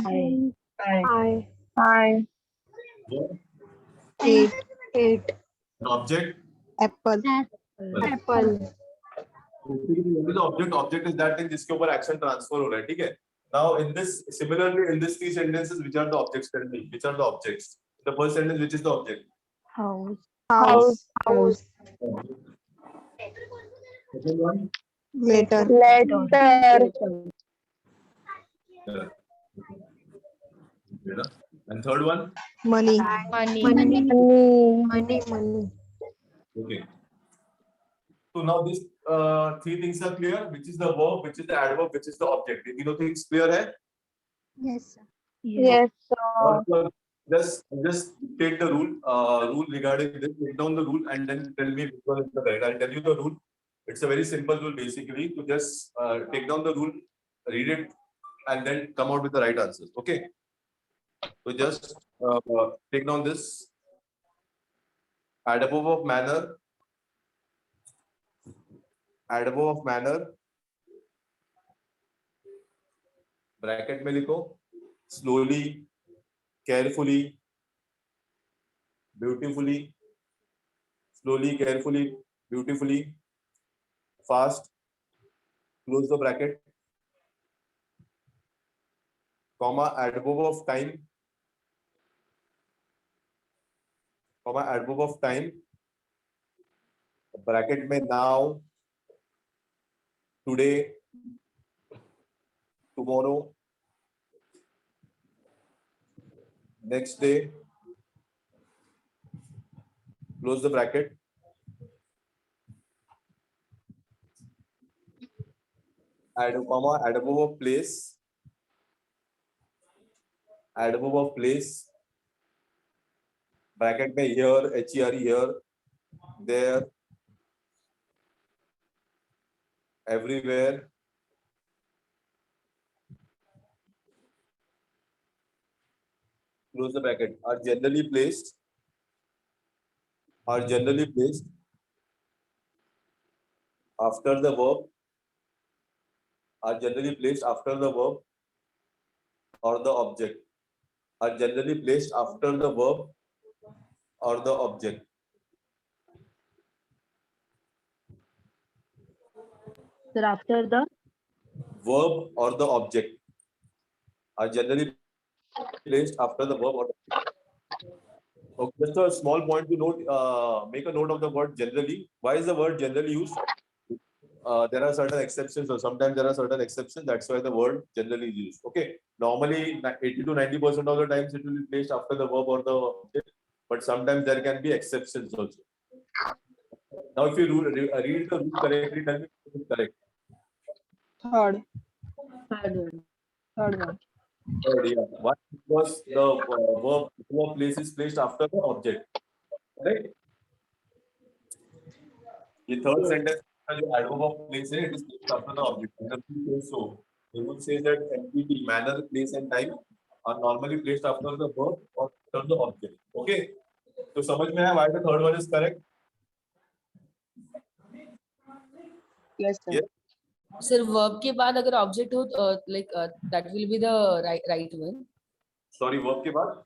I. Verb. Ate. An object. Apple. Apple. What is the object? Object is that thing जिसके ऊपर action transfer हो रहा है, ठीक है? Now in this, similarly in these 3 sentences, which are the objects? Tell me, which are the objects? The first sentence, which is the object? House. House. House. Second one. Letter. Letter. Yeah. And third one. Money. Money. Money. Okay. So now these 3 things are clear. Which is the verb? Which is the adverb? Which is the object? ये तीनों things clear है? Yes, sir. Yes, sir. Just take the rule regarding this. Take down the rule and then tell me which one is the correct. I'll tell you the rule. It's a very simple rule basically. To just take down the rule, read it, and then come out with the right answers. Okay. So just take down this adverb of manner. Adverb of manner. Bracket में लिखो. Slowly, carefully, beautifully. Slowly, carefully, beautifully. Fast. Close the bracket. comma adverb of time, comma adverb of time, bracket में now, today, tomorrow, next day, close the bracket. Add comma adverb of place, adverb of place, bracket में here, here, there, everywhere, close the bracket, are generally placed after the verb, are generally placed after the verb or the object, are generally placed after the verb or the object. Sir, after the Verb or the object are generally placed after the verb or the object. Okay, just a small point to note, make a note of the word generally. Why is the word generally used? There are certain exceptions, or sometimes there are certain exceptions. That's why the word generally is used. Okay, normally 80 to 90% of the times it will be placed after the verb or the object, but sometimes there can be exceptions also. Now, if you read the rule correctly, tell me if it is correct. Third. third one. Third, yeah. Why? Because the verb place is placed after the object, right? The third sentence, the adverb of place, it is placed after the object. And the rule says so. The rule says that MPT, manner, place, and time are normally placed after the verb or after the object. Okay. So, समझ में आया why the third one is correct? Yes, sir. Yes. Sir, verb के बाद अगर object हो, like that will be the right one. Sorry, verb के बाद?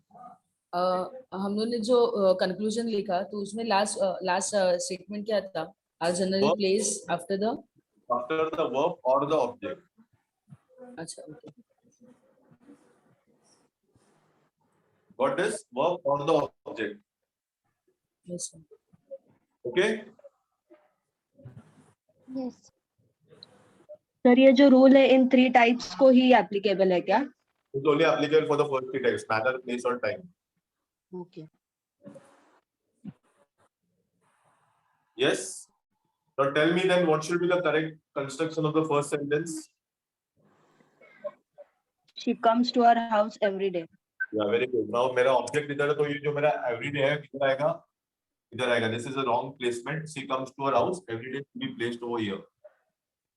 हम लोगों ने जो conclusion लिखा तो उसमें last statement क्या था? Are generally Verb. placed after the. After the verb or the object. अच्छा, okay. Got this? Verb or the object. Yes, sir. Okay. Yes. Sir ये जो रूल है इन 3 टाइप्स को ही एप्लीकेबल है क्या? It's only applicable for the first 3 types: manner, place, or time. Okay. Yes. Now tell me then, what should be the correct construction of the first sentence? She comes to our house every day. Yeah, very good. Now मेरा object इधर है, तो ये जो मेरा everyday है किधर आएगा? इधर आएगा. This is a wrong placement. She comes to our house every day to be placed over here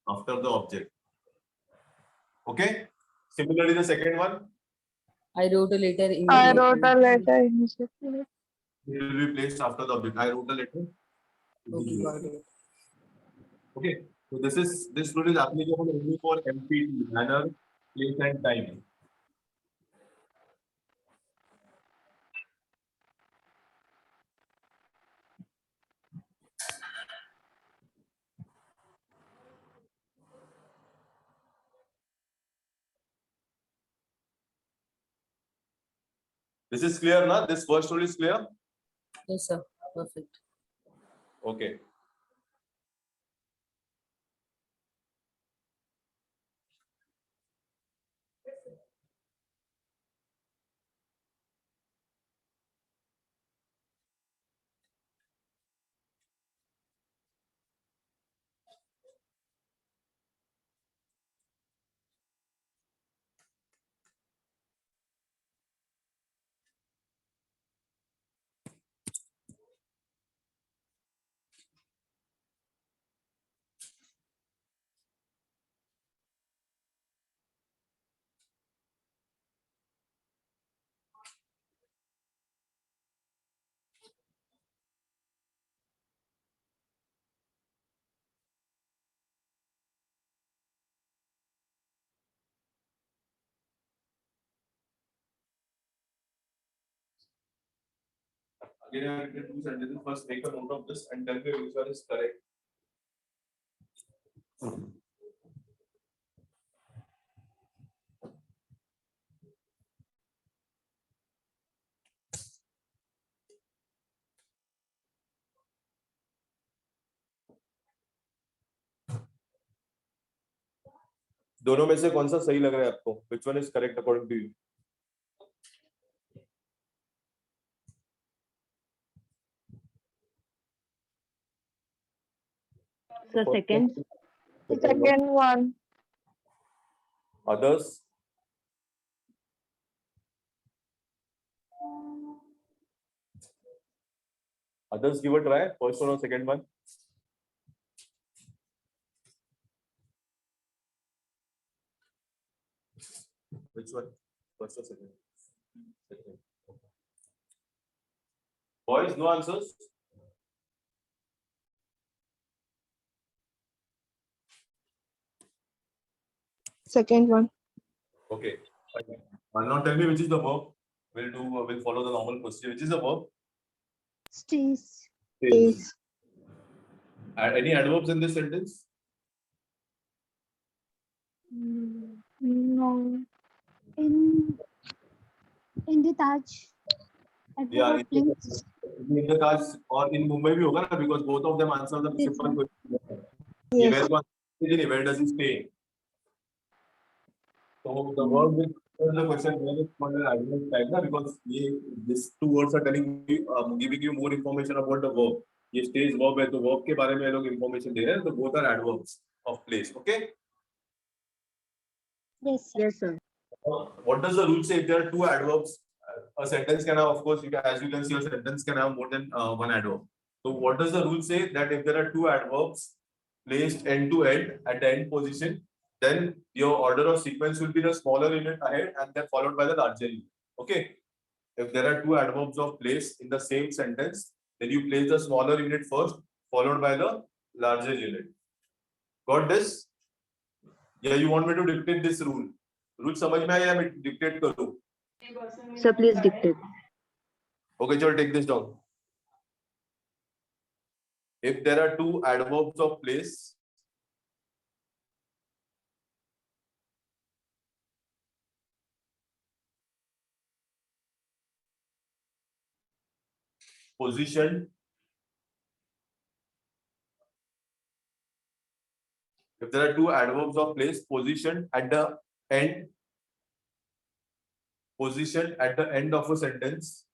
after the object. Okay. Similarly, the second one, I wrote a letter. I wrote a letter immediately. it will be placed after the object. I wrote a letter. Okay, got it. Okay. So this rule is applicable only for MPT, manner, place, and time. This is clear, na? This first rule is clear. Yes, sir. Perfect. Okay. Again, I have written 2 sentences. First, make a note of this and tell me which one is correct. दोनों में से कौन सा सही लग रहा है आपको? Which one is correct according to you? So second. Second one. Others? Others, give a try. First one or second one? Which one? First or second? Second. Boys, no answers? Second one. Okay. Now tell me which is the verb. We'll follow the normal procedure. Which is the verb? Stays. Stays. Any adverbs in this sentence? No. In the Taj. At Yeah, the place. in the Taj or in Mumbai bhi hoga na, because both of them answer the Yes, simple sir. question. Yes. Where does he stay? So the verb with the question where is called an adverb type na, because these two words are telling you, giving you more information about the verb. ये stays verb है, तो verb के बारे में ये लोग information दे रहे हैं, तो both are adverbs of place. Okay. Yes, sir. Yes, sir. What does the rule say? If there are two adverbs, a sentence can have, of course, as you can see, a sentence can have more than one adverb. So what does the rule say? That if there are two adverbs placed end to end at the end position, then your order of sequence will be the smaller unit ahead and then followed by the larger unit. Okay. If there are two adverbs of place in the same sentence, then you place the smaller unit first, followed by the larger unit. Got this? Yeah, you want me to dictate this rule? Rule समझ में आया? मैं dictate करूँ? So please dictate. Okay, chalo, take this down. If there are two adverbs of place, position, if there are two adverbs of place, position at the end of a sentence,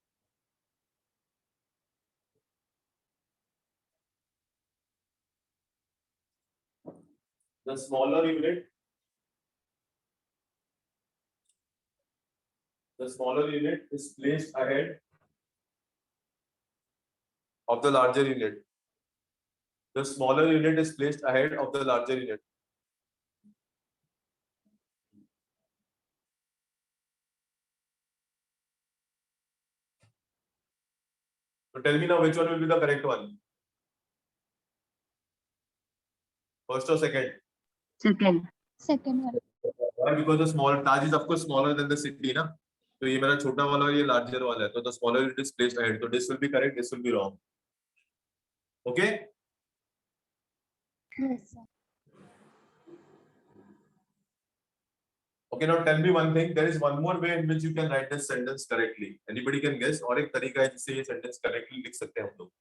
the smaller unit is placed ahead of the larger unit. The smaller unit is placed ahead of the larger unit. So tell me now which one will be the correct one? First or second? Second. Second one. Why? Because the small Taj is of course smaller than the city, na? So ये मेरा छोटा वाला और ये larger वाला है. So the smaller unit is placed ahead. So this will be correct. This will be wrong. Okay. Yes, sir. Okay. Now tell me one thing. There is one more way in which you can write this sentence correctly. Anybody can guess? और एक तरीका है जिससे ये sentence correctly लिख सकते हैं हम लोग.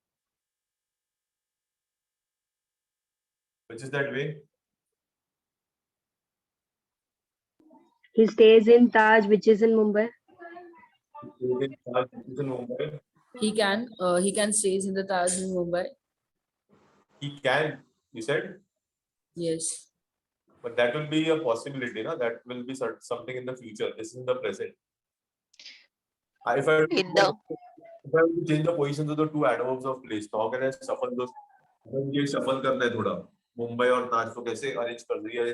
Which is that way? He stays in Taj, which is in Mumbai. He can stays in the Taj in Mumbai. He can. You said. Yes. But that will be a possibility, na? That will be something in the future. This is in the present. If I have to change the positions of the two adverbs of place, so how can I shuffle those? मुझे shuffle करना है थोड़ा. मुंबई और ताज को कैसे rearrange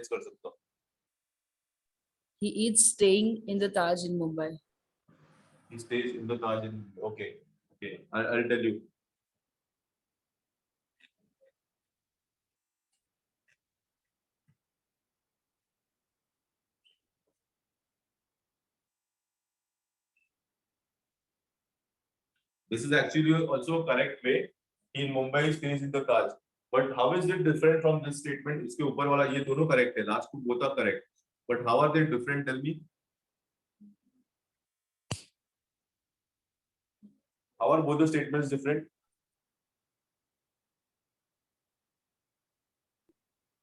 कर सकता हूँ? He is staying in the Taj in Mumbai. He stays in the Taj in. Okay. I'll tell you. This is actually also a correct way. In Mumbai stays in the Taj. But how is it different from this statement? इसके ऊपर वाला ये दोनों correct है. Last two both are correct. But how are they different? Tell me. How are both the statements different?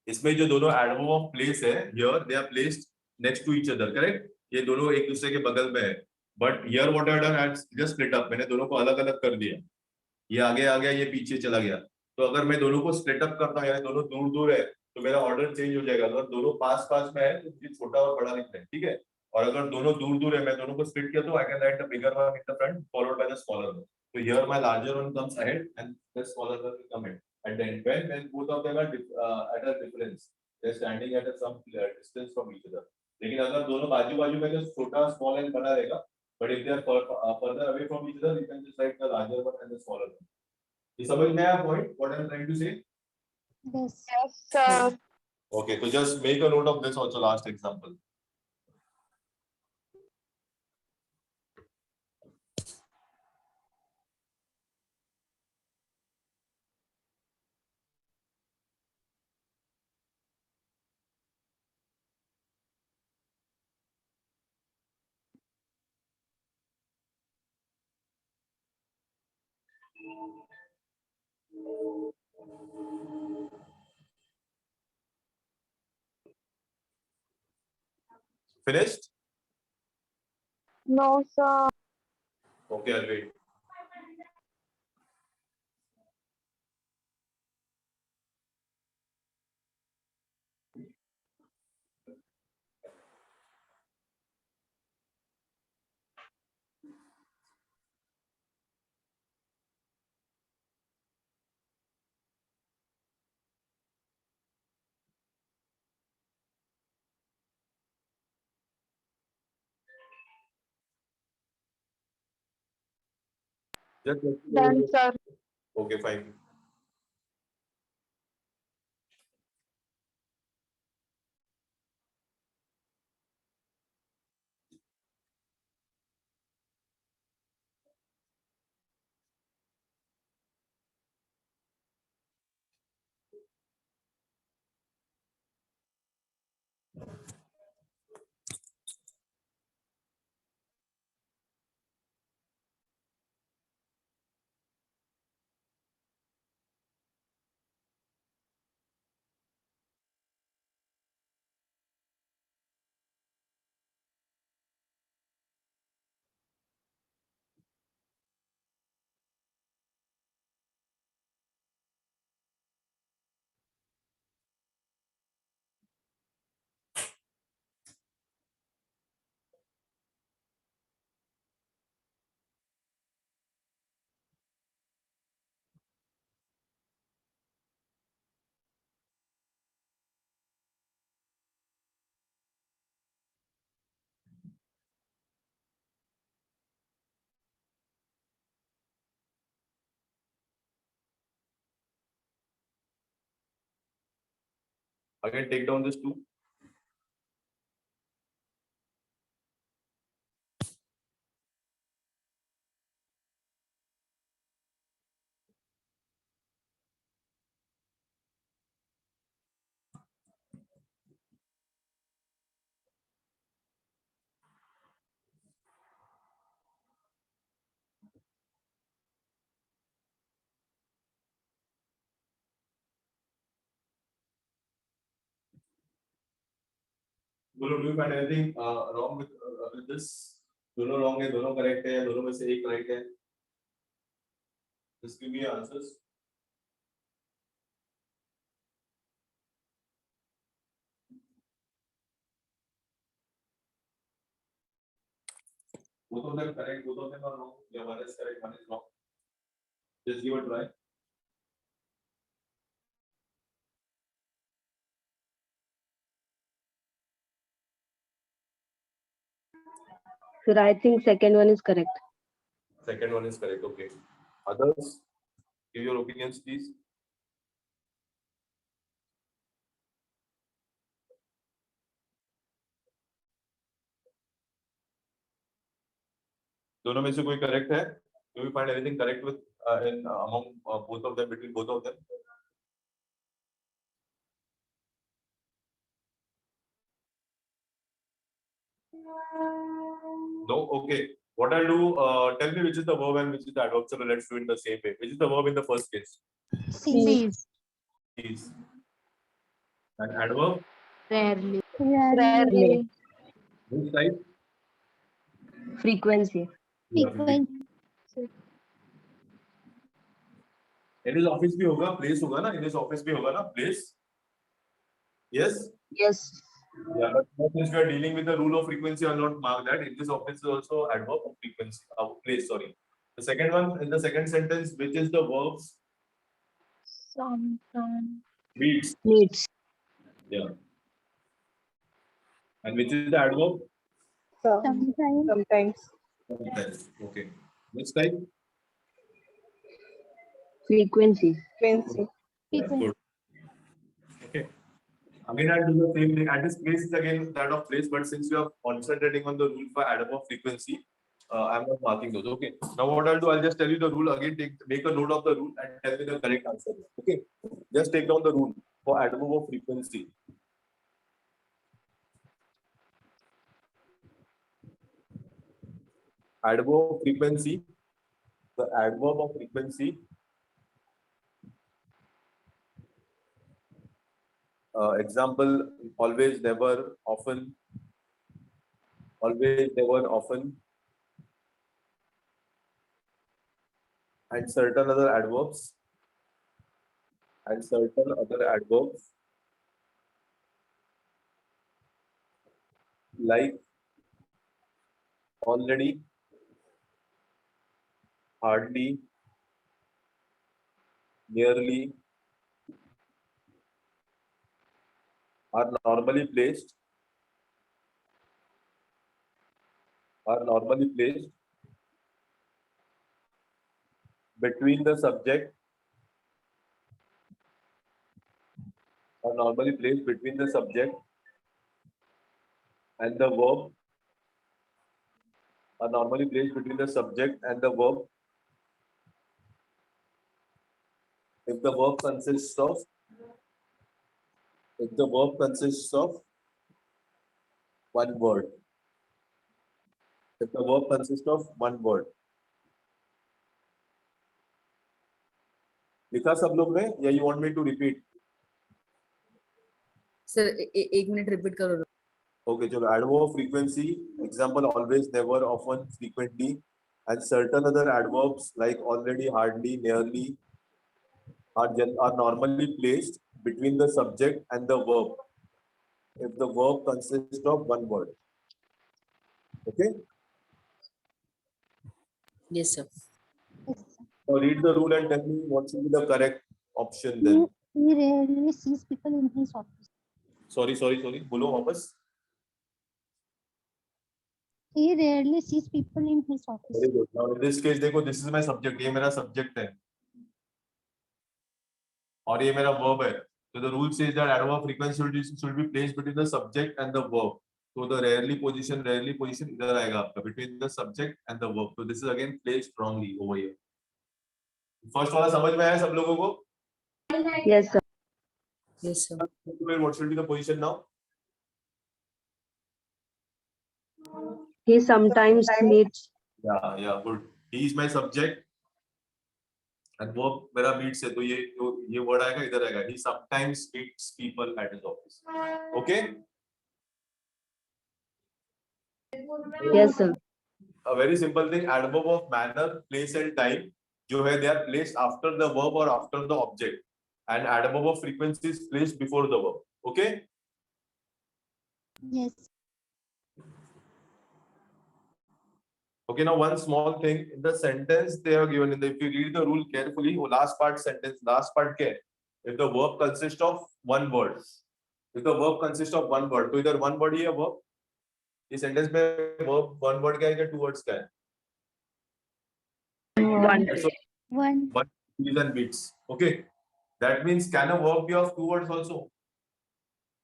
इसमें जो दोनों adverb of place है, here they are placed next to each other, correct? ये दोनों एक दूसरे के बगल में है, but here what I done, I just split up, मैंने दोनों को अलग अलग कर दिया, ये आगे आ गया, ये पीछे चला गया। तो अगर मैं दोनों को स्प्लिट अप करता हूँ, यानी दोनों दूर दूर है, तो मेरा ऑर्डर चेंज हो जाएगा। अगर दोनों पास पास में है तो मुझे छोटा और बड़ा लिखना है, ठीक है? और अगर दोनों दूर दूर है, मैं दोनों को स्प्लिट किया तो I can write the bigger one in the front followed by the smaller one. So here my larger one comes ahead and the smaller one will come in. And then when both of them are at a difference, they're standing at a some distance from each other. लेकिन अगर दोनों बाजू बाजू में, तो छोटा small and बड़ा रहेगा. But if they are further away from each other, you can just write the larger one and the smaller one. ये समझ में आया point? What I'm trying to say? Yes. Yes, sir. Okay, so just make a note of this also. Last example. Finished? No, sir. Okay, I'll wait. Just Done, sir. okay, fine. Again, take down this two. बोलो, do you find anything wrong with this? दोनों wrong है, दोनों correct है, या दोनों में से एक right है? Just give me your answers. Both of them correct, both of them are wrong. Yeah, one is correct, one is wrong. Just give a try. Sir, I think second one is correct. Second one is correct. Okay. Others, give your opinions, please. दोनों में से कोई correct है? Do you find anything correct with among both of them, between both of them? No. Okay. What I'll do? Tell me which is the verb and which is the adverb. So let's do it the same way. Which is the verb in the first case? Cease. Cease. And adverb, Rarely. Rarely. which type? Frequency. Yeah, Frequent. in his office भी होगा, place होगा ना, in his office भी होगा ना, place. Yes. Yes. Yeah, but since we are dealing with the rule of frequency, I'll not mark that. In this office is also adverb of frequency, place, sorry. The second one, in the second sentence, which is the verbs? Sometimes. Meets. Meets. Yeah. And which is the adverb? Sometimes. Sometimes. Sometimes. Okay. Which type? Frequency. Frequency. That's Frequent. good. Okay. Again, I'll do the same thing. At this place is again that of place, but since we are concentrating on the rule for adverb of frequency, I'm not marking those. Okay. Now what I'll do, I'll just tell you the rule again. Make a note of the rule and tell me the correct answer. Okay. Just take down the rule for adverb of frequency. Adverb of frequency. The adverb of frequency. Example: always, never, often. Always, never, often. And certain other adverbs. And certain other adverbs. Like already, hardly, nearly, are normally placed between the subject and the verb are normally placed between the subject and the verb if the verb consists of one word. If the verb consists of one word. लिखा सब लोग ने या you want me to repeat? Sir एक minute repeat करो. Okay, चलो adverb of frequency, example always, never, often, frequently, and certain other adverbs like already, hardly, nearly are normally placed between the subject and the verb if the verb consists of one word. Okay? Yes, sir. Yes, sir. Now read the rule and tell me what should be the correct option then. He rarely sees people in his office. Sorry. बोलो वापस. He rarely sees people in his office. Very good. Now in this case देखो, this is my subject, ये मेरा subject है और ये मेरा verb है. So the rule says that adverb of frequency should be placed between the subject and the verb. So the rarely position इधर आएगा आपका between the subject and the verb. So this is again placed strongly over here. First वाला समझ में आया सब लोगों को? Yes, sir. Yes, sir. What should be the position now? He sometimes meets. Yeah, good. He is my subject. And verb मेरा meets है, तो ये word आएगा इधर आएगा. He sometimes meets people at his office. Okay? Yes, sir. A very simple thing. Adverb of manner, place and time जो है they are placed after the verb or after the object. And adverb of frequency is placed before the verb. Okay? Yes. Okay, now one small thing in the sentence they are given if you read the rule carefully, last part क्या है? If the verb consists of one word. If the verb consists of one word, तो इधर one word ही है verb. इस sentence में verb one word क्या है या two words क्या है? One. One. Reason beats. Okay. That means can a verb be of two words also?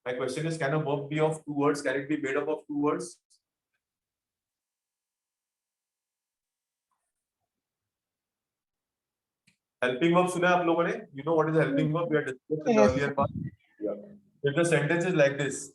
My question is, can a verb be of two words? Can it be made up of two words? Helping verb सुना है आप लोगों ने? You know what is a helping verb? We had discussed in the Yes. earlier part. Yeah. If the sentence is like this,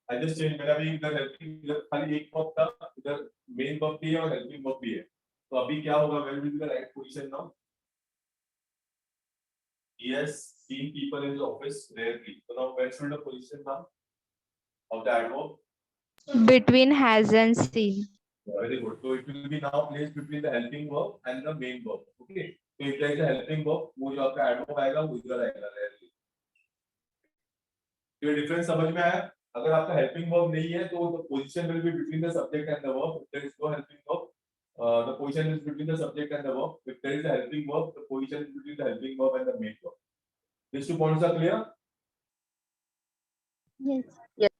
I just changed मैंने अभी इधर helping इधर खाली एक verb था इधर main verb भी है और helping verb भी है तो अभी क्या होगा where will be the right position now? He has seen people in his office rarely. So now where should the position now of the adverb? Between has and seen. Very good. So it will be now placed between the helping verb and the main verb. Okay. So if there is a helping verb, वो जो आपका adverb आएगा वो इधर आएगा rarely. ये difference समझ में आया? अगर आपका helping verb नहीं है तो the position will be between the subject and the verb. If there is no helping verb, the position is between the subject and the verb. If there is a helping verb, the position is between the helping verb and the main verb. These 2 points are clear? Yes.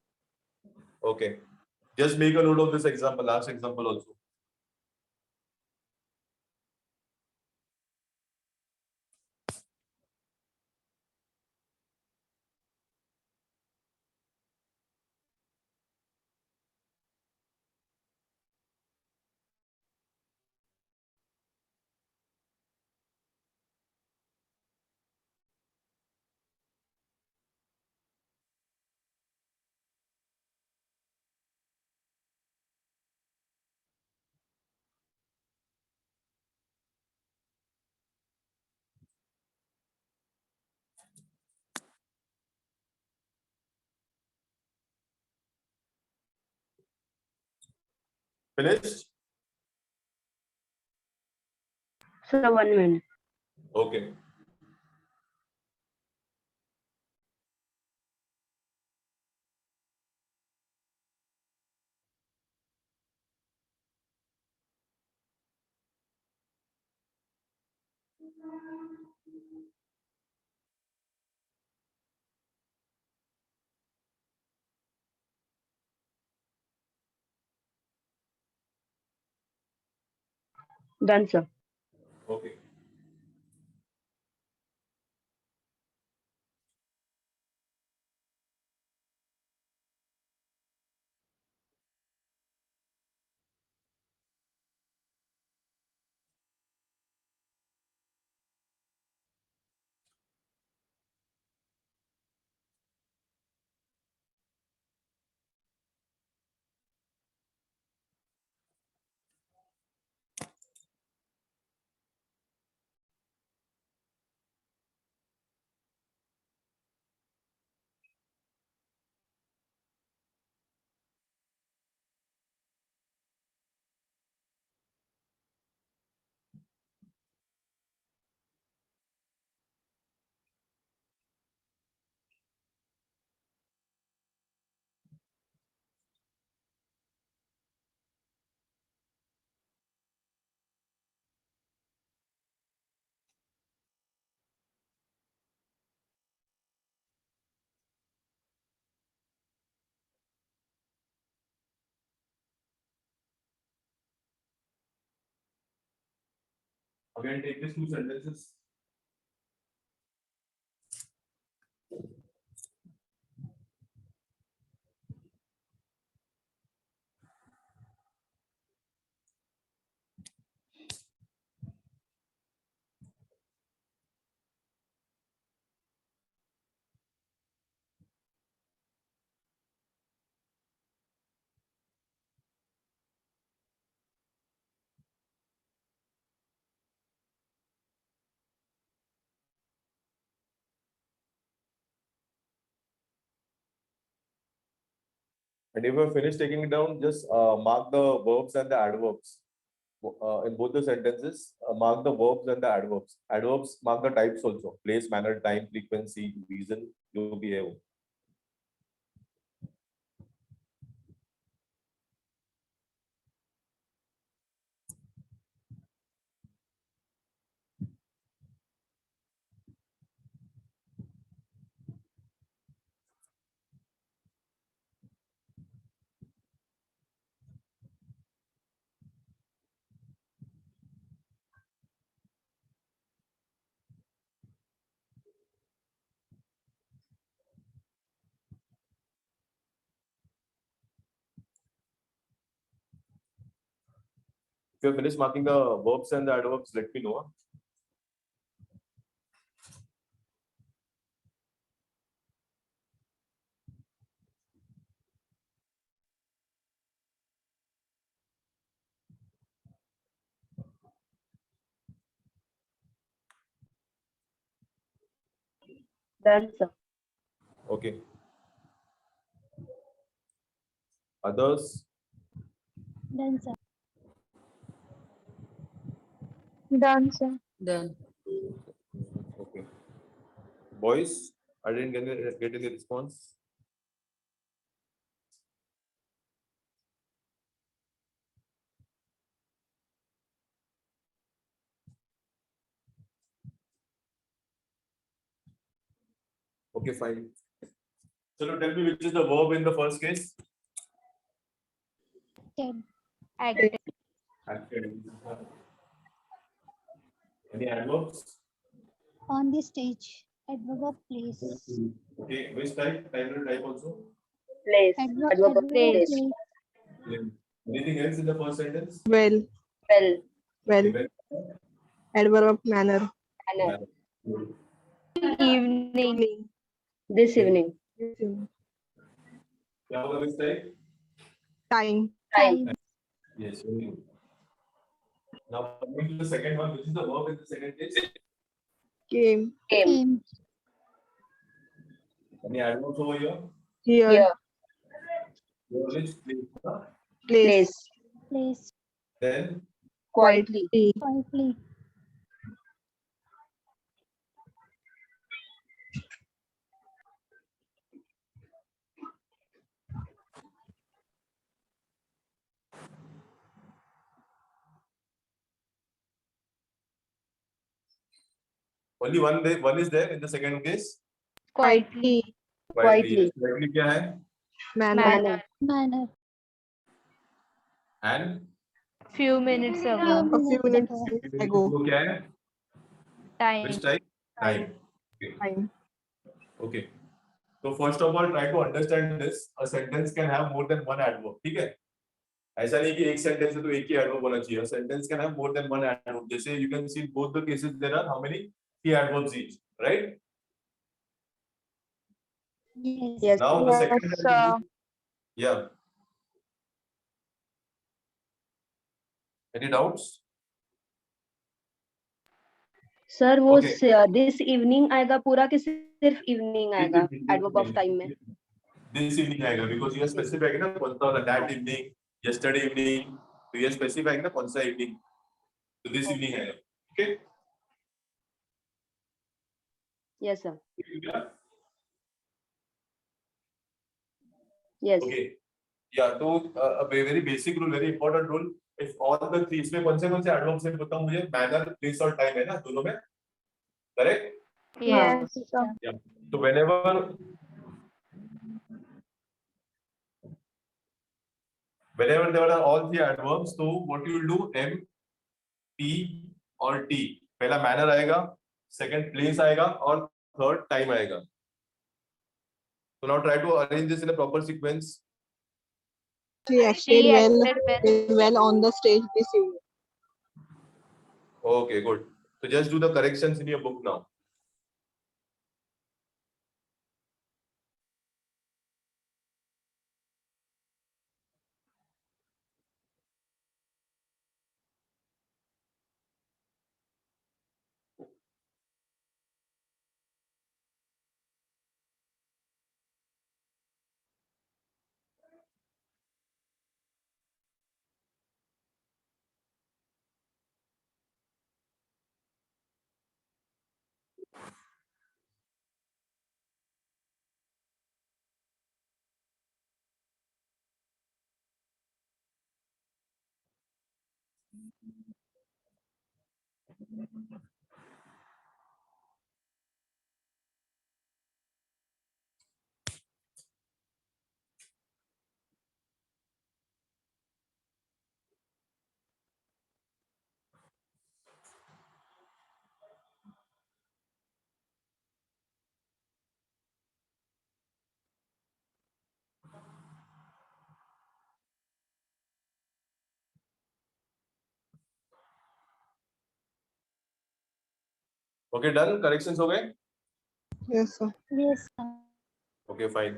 Okay. Just make a note of this example, last example also. Finished? Sir, 1 minute. Okay. Done, sir. Okay. Again, take these 2 sentences. And if you finish taking it down, just mark the verbs and the adverbs. In both the sentences, mark the verbs and the adverbs. Adverbs mark the types also. Place, manner, time, frequency, reason, you behave. If you finish marking the verbs and the adverbs, let me know. Done, sir. Okay. Others? Done, sir. Done, sir. Done. Okay. Boys, I didn't get any response. Okay, fine. So now tell me which is the verb in the first case? Ten. Acted. Acted. Any adverbs? On the stage. Adverb of place. Okay, which type? Title type also? Place. Adverb, Adverb of adverb of place. place. Anything else in the first sentence? Well, Well. well, adverb of manner. Manner. Evening. Evening. This evening. क्या होगा which type? Time. Time. Yes. Very good. Now coming to the second one, which is the verb in the second case? Came. Came. Came. Any adverbs over here? Here. Here. Which place? Huh? Place. Place. Place. Then Quietly. Quietly. only one is there in the second case. Quietly. Quietly. Quietly क्या है? Manner. Manner. Manner. And Few minutes Few ago. A few minutes ago. ago. वो क्या है? Time. Which type? Time. Time. Okay. So first of all, try to understand this. A sentence can have more than one adverb. ठीक है? ऐसा नहीं कि एक sentence है तो एक ही adverb होना चाहिए. A sentence can have more than one adverb. जैसे you can see in both the cases there are how many? 3 adverbs each, right? Yes. Yes. Now the Yes, second sir. yeah. Any doubts? Sir वो Okay. This evening आएगा पूरा कि सिर्फ evening आएगा adverb of time में? This evening आएगा because you specify ना कौन सा वाला that evening, yesterday evening, तो ये specify ना कौन सा evening, तो this evening आएगा, okay? Yes, sir. Yes. Okay. Yeah, तो a very basic rule, very important rule. If all the three इसमें कौन से adverbs हैं बताओ मुझे, manner, place और time है ना दोनों में, correct? Yes, sir. Yeah. So whenever there are all three adverbs, so what you will do, M, P और T. पहला manner आएगा, second place आएगा और third time आएगा. So now try to arrange this in a proper sequence. She acted well on the stage this evening. Okay, good. So just do the corrections in your book now. Okay, done. Corrections हो गए? Yes, sir. Yes, sir. Okay, fine.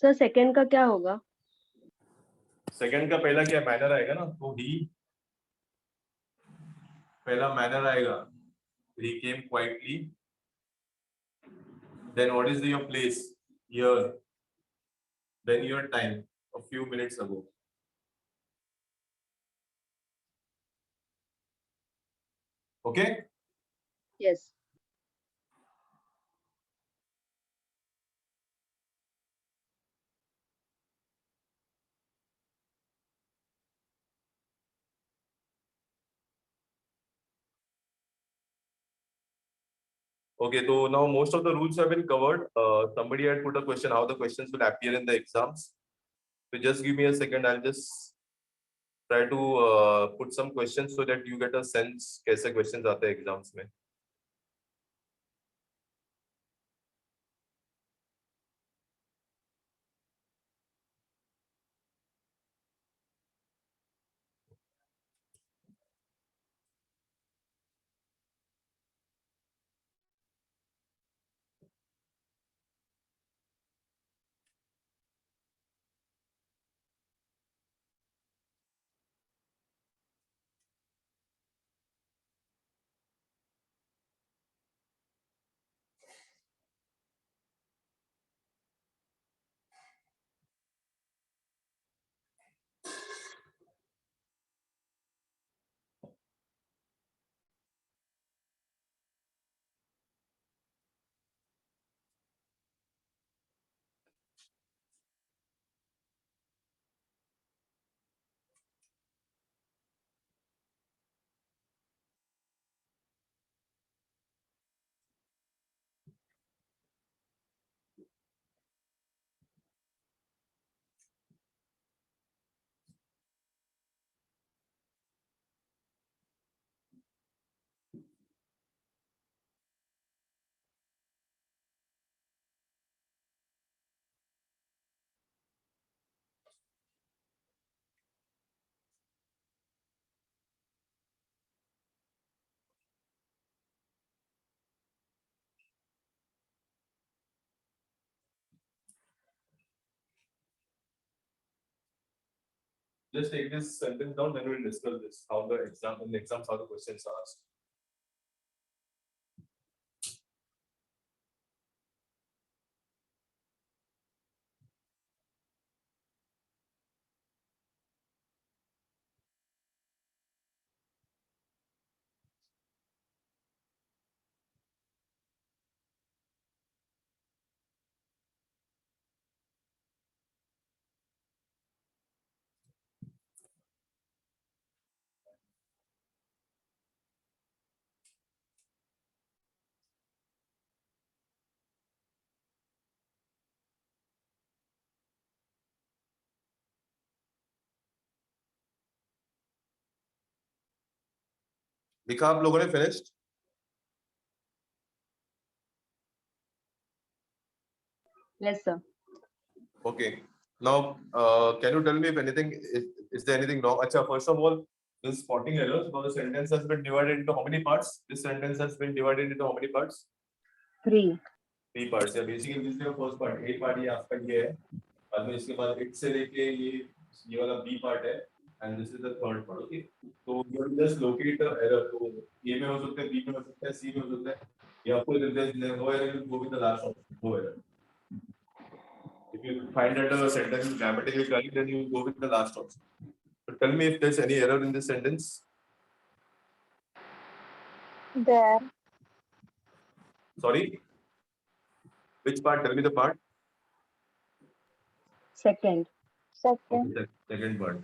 Sir second का क्या होगा? Second का पहला क्या manner आएगा ना, तो ही पहला मैनर आएगा, he came quietly, then what is your place here, then your time a few minutes ago. Okay. Yes. Okay, so now most of the rules have been covered. Somebody had put a question how the questions will appear in the exams. So just give me a second. I'll just try to put some questions so that you get a sense कैसे questions आते हैं exams में. Just take this sentence down, then we'll discuss this how the exam in the exams how the questions are asked. लिखा आप लोगों ने finished? Yes, sir. Okay. Now, can you tell me if anything is there anything wrong? Acha, first of all, this spotting errors. Now the sentence has been divided into how many parts? This sentence has been divided into how many parts? 3. 3 parts. Yeah, basically this is your first part. A part ये आपका ये है. बाद में इसके बाद it से लेके ये वाला B part है. And this is the third part. Okay. So you have to just locate the error. तो A में हो सकता है, B में हो सकता है, C में हो सकता है. ये आपको if there is no error, you go with the last option. No error. If you find that the sentence is grammatically correct, then you go with the last option. But tell me if there's any error in this sentence. There. Sorry. Which part? Tell me the part. Second. Second. Okay, second part.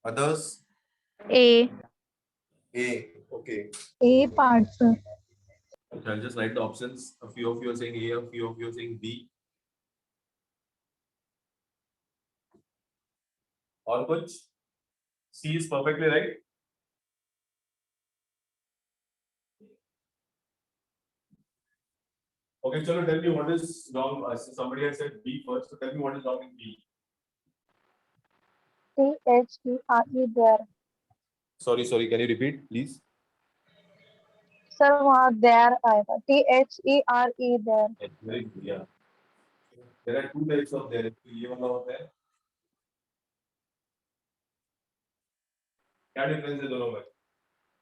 Others? A. A. Okay. A part, sir. Okay, I'll just write the options. A few of you are saying A, a few of you are saying B. All कुछ? C is perfectly right. Okay, chalo, tell me what is wrong. Somebody has said B first, so tell me what is wrong in B. THERE there. Sorry, can you repeat, please? Sir वहाँ there आएगा THERE there. Very good, yeah. There are two types of there. ये वाला होता है. क्या difference है दोनों में?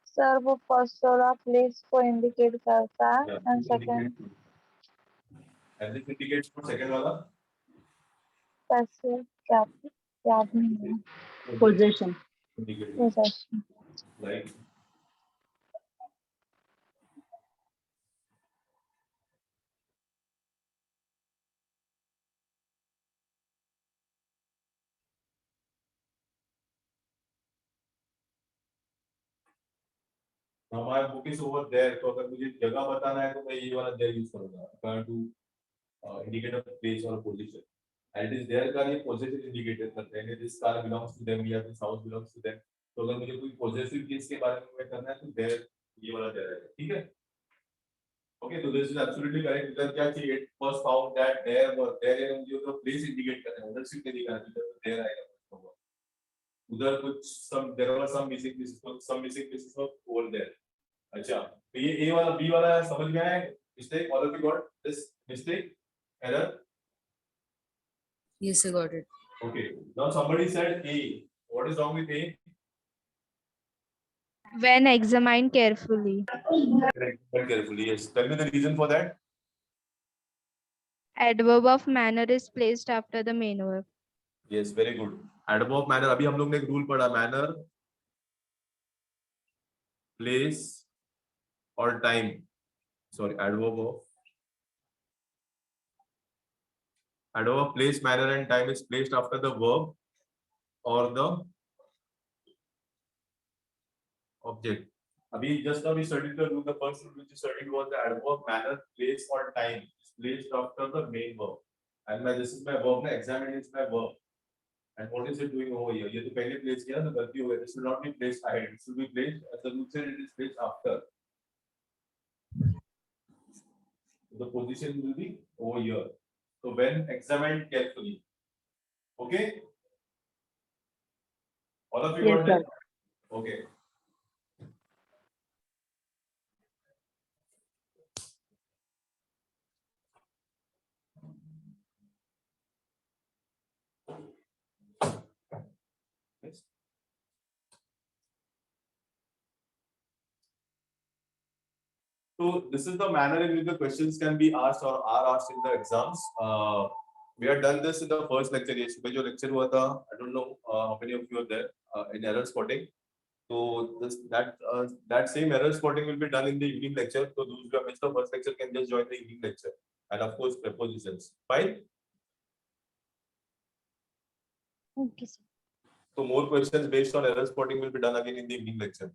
सर वो फर्स्ट वाला प्लेस को इंडिकेट करता है Yeah, and to second indicate. And this indicates for second वाला. पैसे क्या याद नहीं है पोजीशन Indicate. Position Like. हमारा बुक इज ओवर देयर, तो अगर मुझे जगह बताना है तो मैं ये वाला देयर यूज करूंगा to indicate a place or a position. And it is their car ये possessive indicator करते हैं. This car belongs to them या this house belongs to them. तो अगर मुझे कोई possessive केस के बारे में करना है तो their ये वाला their है, ठीक है? Okay, so this is absolutely correct. इधर क्या चाहिए? First found that there was there है, मुझे तो place indicate करना है. उधर सिर्फ नहीं दिखाना है, इधर there आएगा. उधर कुछ there were some missing pieces of over there. अच्छा, तो ये A वाला B वाला समझ में आया? Mistake, all of you got this mistake? Error? Yes, I got it. Okay. Now somebody said A. What is wrong with A? when examined carefully Correct. Very carefully. Yes. Tell me the reason for that. adverb of manner is placed after the main verb Yes. Very good. Adverb of manner. अभी हम लोग ने एक rule पढ़ा. Manner, place, or time. Sorry. Adverb of place, manner, and time is placed after the verb or the object. Abhi just now we studied the rule. The first rule which we studied was the adverb manner, place, or time is placed after the main verb. And this is my verb. Na examine is my verb. And what is it doing over here? ये तो पहले place किया तो गलती हो गई. This will not be placed ahead. It should be placed as the rule said. It is placed after. The position will be over here. So when examined carefully. Okay. All of you Yes, got sir. that? Okay. Yes. So this is the manner in which the questions can be asked or are asked in the exams. We had done this in the first lecture. Yes, जो lecture हुआ था, I don't know how many of you are there in error spotting. So that same error spotting will be done in the evening lecture. So those who have missed the first lecture can just join the evening lecture. And of course prepositions. Fine. Okay, sir. So more questions based on error spotting will be done again in the evening lecture.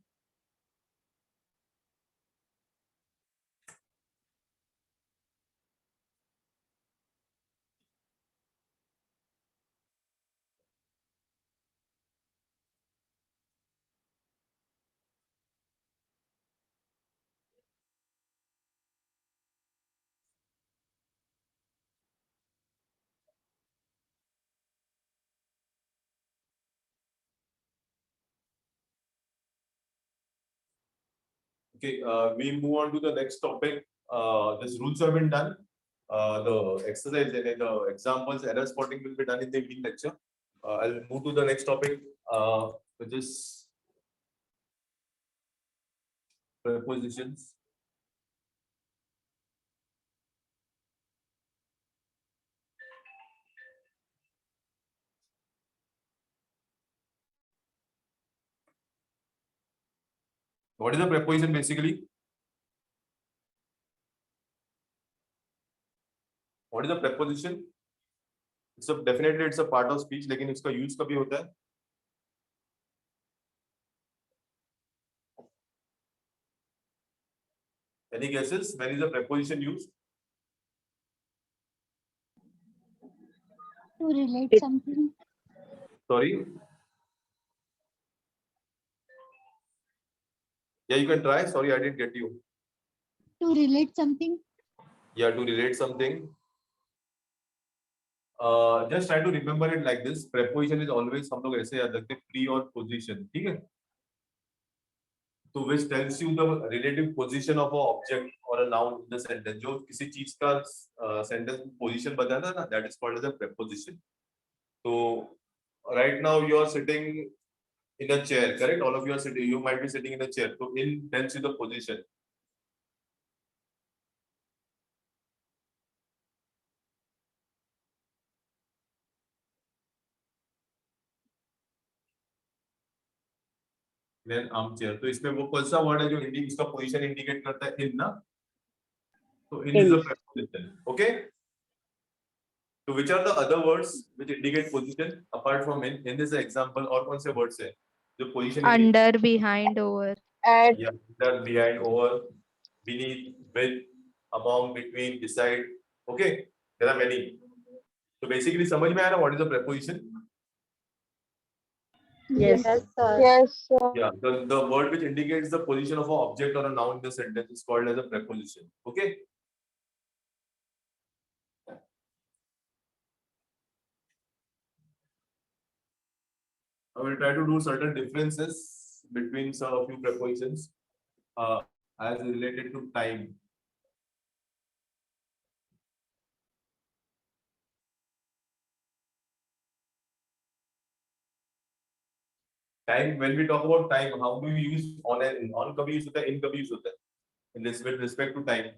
Okay, we move on to the next topic. These rules have been done. The exercise and the examples, error spotting will be done in the evening lecture. I'll move to the next topic, which is prepositions. What is a preposition basically? What is a preposition? Definitely it's a part of speech, लेकिन इसका use कभी होता है? Any guesses? When is a preposition used? To relate something. Sorry. Yeah, you can try. Sorry, I didn't get you. To relate something. Yeah, to relate something. Just try to remember it like this. Preposition is always हम लोग ऐसे याद रखते हैं pre और position, ठीक है? तो which tells you the relative position of a object or a noun in the sentence. जो किसी चीज का sentence position बताता है ना, that is called as a preposition. So right now you are sitting in a chair, correct? All of you are sitting. You might be sitting in a chair. So in tells you the position. Then armchair. तो इसमें वो कौन सा word है जो इसका position indicate करता है? इन ना. तो in is a preposition. Okay. So which are the other words which indicate position apart from in? In this example और कौन से words है जो position Under, behind, over. At. Yeah, under, behind, over, beneath, with, among, between, beside. Okay, there are many. So basically समझ में आया ना what is the preposition? Yes. Sir. Yes, sir. Yeah, the word which indicates the position of an object or a noun in the sentence is called as a preposition. Okay. I will try to do certain differences between some of few prepositions as related to time. Time, when we talk about time, how do we use on and in? On कभी use होता है, in कभी use होता है. In this with respect to time.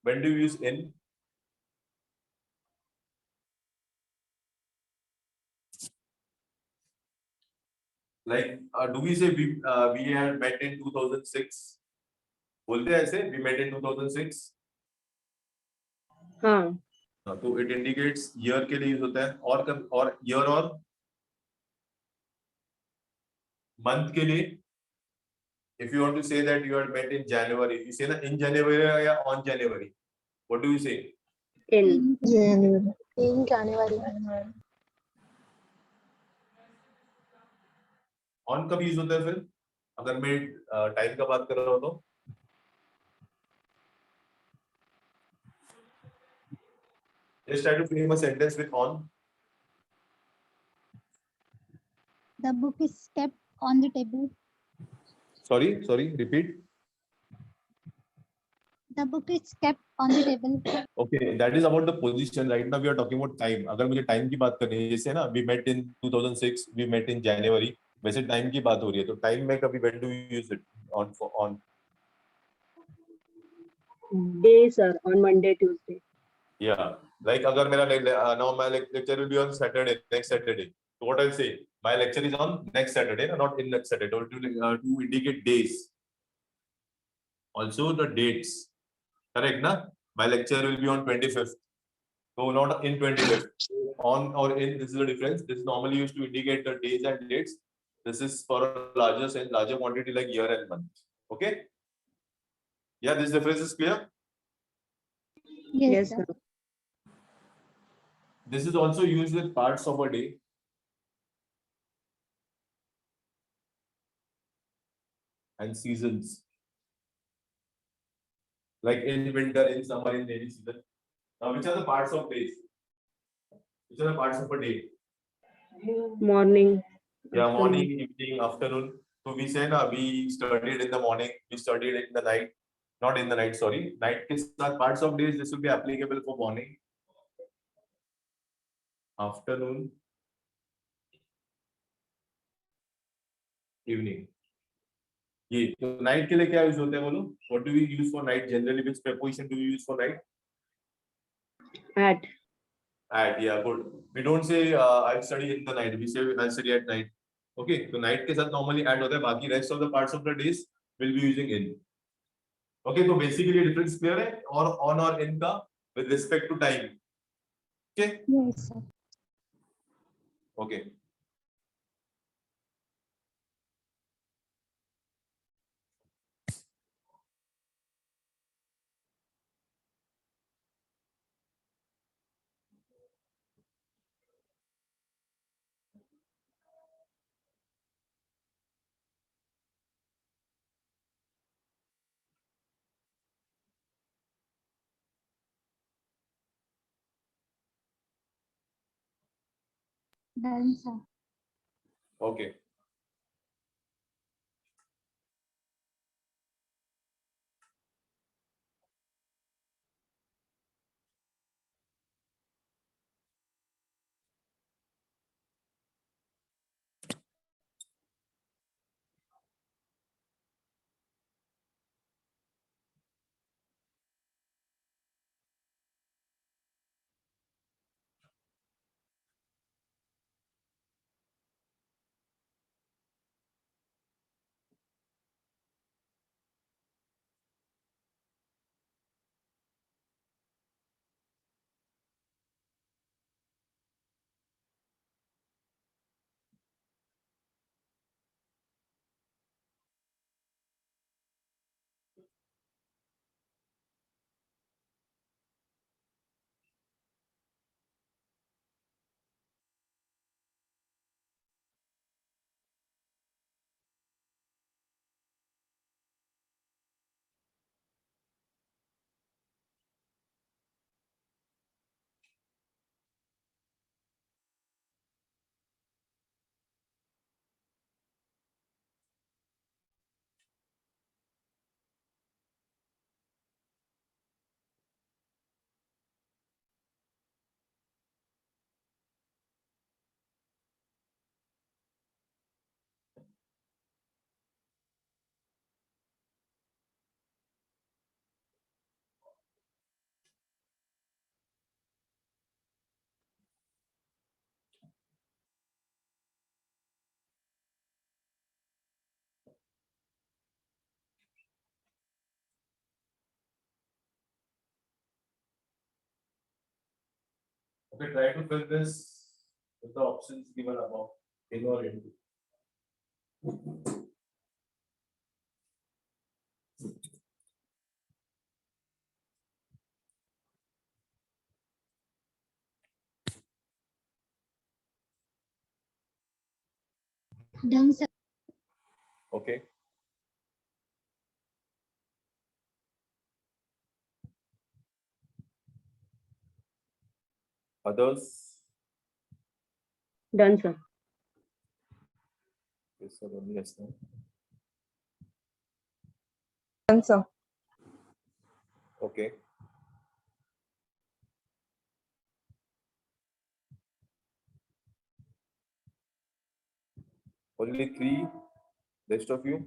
When do you use in? Like, do we say we had met in 2006? बोलते हैं ऐसे, we met in 2006. हाँ. तो it indicates year के लिए use होता है और year और month के लिए. If you want to say that you had met in January, you say na in January या on January. What do you say? In. January. In January. On कब यूज होता है फिर अगर मैं टाइम का बात कर रहा हूँ तो? Just try to frame a sentence with on. The book is kept on the table. Sorry, repeat. The book is kept on the table. Okay, that is about the position. Right now we are talking about time. अगर मुझे time की बात करनी है, जैसे ना we met in 2006, we met in January. वैसे time की बात हो रही है, तो time में कभी when do you use it? On. Day, sir. On Monday, Tuesday. Yeah, like अगर मेरा now my lecture will be on Saturday, next Saturday. So what I'll say, my lecture is on next Saturday, not in next Saturday. To indicate days. Also the dates. Correct, na? My lecture will be on 25th. So not in 25th. On or in, this is the difference. This is normally used to indicate the days and dates. This is for a larger sense, larger quantity like year and month. Okay? Yeah, this difference is clear. Yes, sir. sir. This is also used with parts of a day. And seasons. Like in winter, in summer, in rainy season. Now, which are the parts of days? Which are the parts of a day? Morning. Yeah, morning, evening, afternoon. So we say na, we studied in the morning, we studied in the night. Not in the night, sorry. Night is not parts of days. This will be applicable for morning, afternoon, evening. ये तो night के लिए क्या use होता है बोलो? What do we use for night generally? Which preposition do we use for night? At. At, yeah, good. We don't say I study in the night. We say I study at night. Okay, तो night के साथ normally add होता है. बाकी rest of the parts of the days will be using in. Okay, तो basically difference clear है और on और in का with respect to time. Okay. Yes, sir. Okay. Done, sir. Okay. Okay, try to fill this with the options given above, in or into. Done, sir. Okay. Others? Done, sir. Yes, sir. Only yes, no. Answer. Okay. Only 3. Rest of you?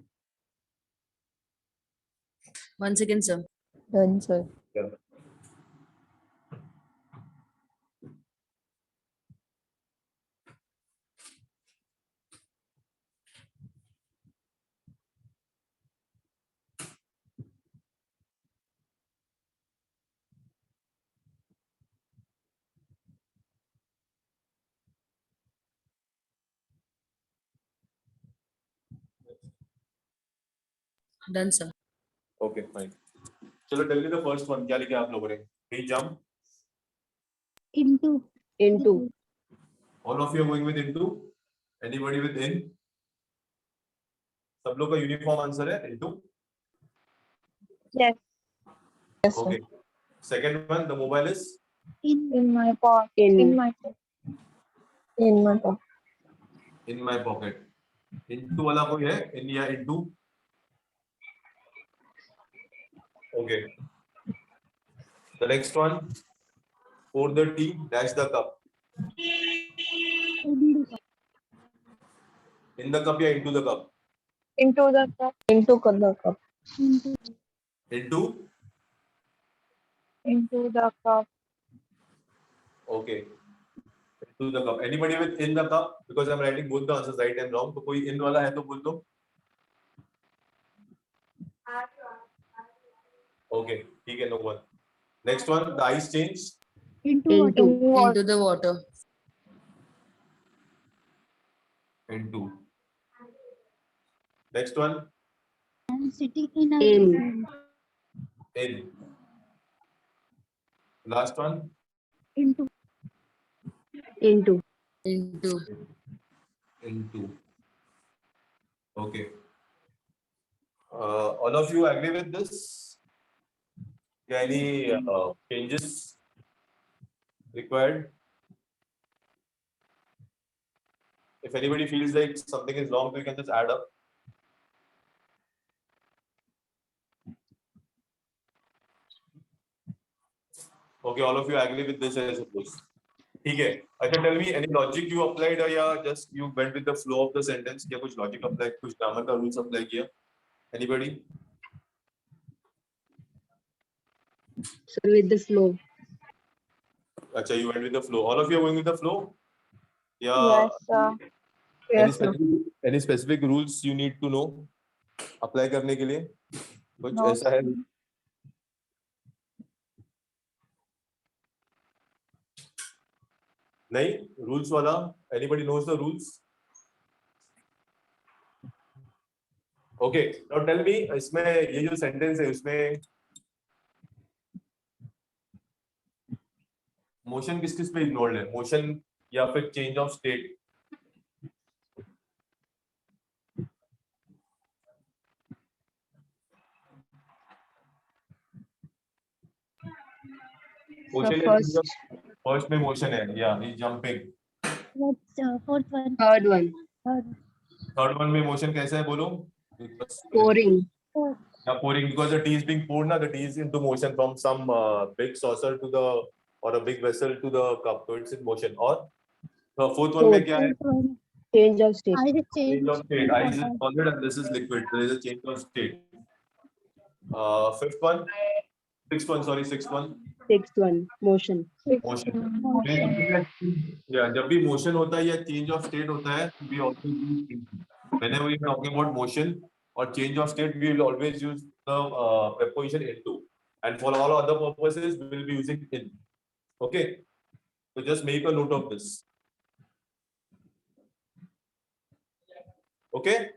1 second, sir. Done, sir. Yeah. Done, sir. Okay, fine. चलो tell me the first one. क्या लिखा है आप लोगों ने? He jump. Into. Into. All of you are going with into. Anybody with in? सब लोग का यूनिफॉर्म आंसर है into. Yes. Yes, sir. Okay. Second one, the mobile is In my pocket. In. In my In my pocket. in my pocket. Into वाला कोई है? In या into? Okay. The next one. Pour the tea. Dash the cup. In the cup या into the cup? into the cup. Into the cup. Into. Into. Into the cup. Okay. Into the cup. Anybody with in the cup? Because I'm writing both the answers right and wrong. तो कोई in वाला है तो बोल दो. Okay. ठीक है, no one. Next one, the ice change. Into Into. water. Into the water. Into. Next one, And sitting in a In. room. in. Last one, Into. Into. Into. into. Okay. All of you agree with this? Any changes required? If anybody feels like something is wrong, we can just add up. Okay, all of you agree with this, I suppose. ठीक है. अच्छा, tell me any logic you applied or या just you went with the flow of the sentence? क्या कुछ logic apply, कुछ grammar का rules apply किया? Anybody? Sir, with the flow. अच्छा, you went with the flow. All of you are going with the flow? Yeah. Yes, sir. Yes, sir. Any specific rules you need to know? Apply करने के लिए कुछ No, ऐसा है? नहीं, rules वाला? Anybody knows the rules? Okay, now tell me, इसमें ये जो sentence है उसमें motion किस किस पे ignored है? Motion या फिर change of state? Motion first में motion है, yeah, he's jumping. What's fourth one? Third one. Third. Third one में motion कैसा है बोलो? Pouring. Fourth. Yeah, pouring, because the tea is being poured now, the tea is into motion from some big saucer to the or a big vessel to the cup, so it's in motion. Or the fourth one में क्या है? Fourth one. Change of state. I just Change changed. of state. Ice is solid and this is liquid. There is a change of state. Sixth one. Sixth one. Sixth one. Motion. Motion. Motion. Yeah, जब भी motion होता है या change of state होता है, we also use into. Whenever we are talking about motion or change of state, we will always use the preposition into. And for all other purposes, we will be using in. Okay. So just make a note of this. Okay.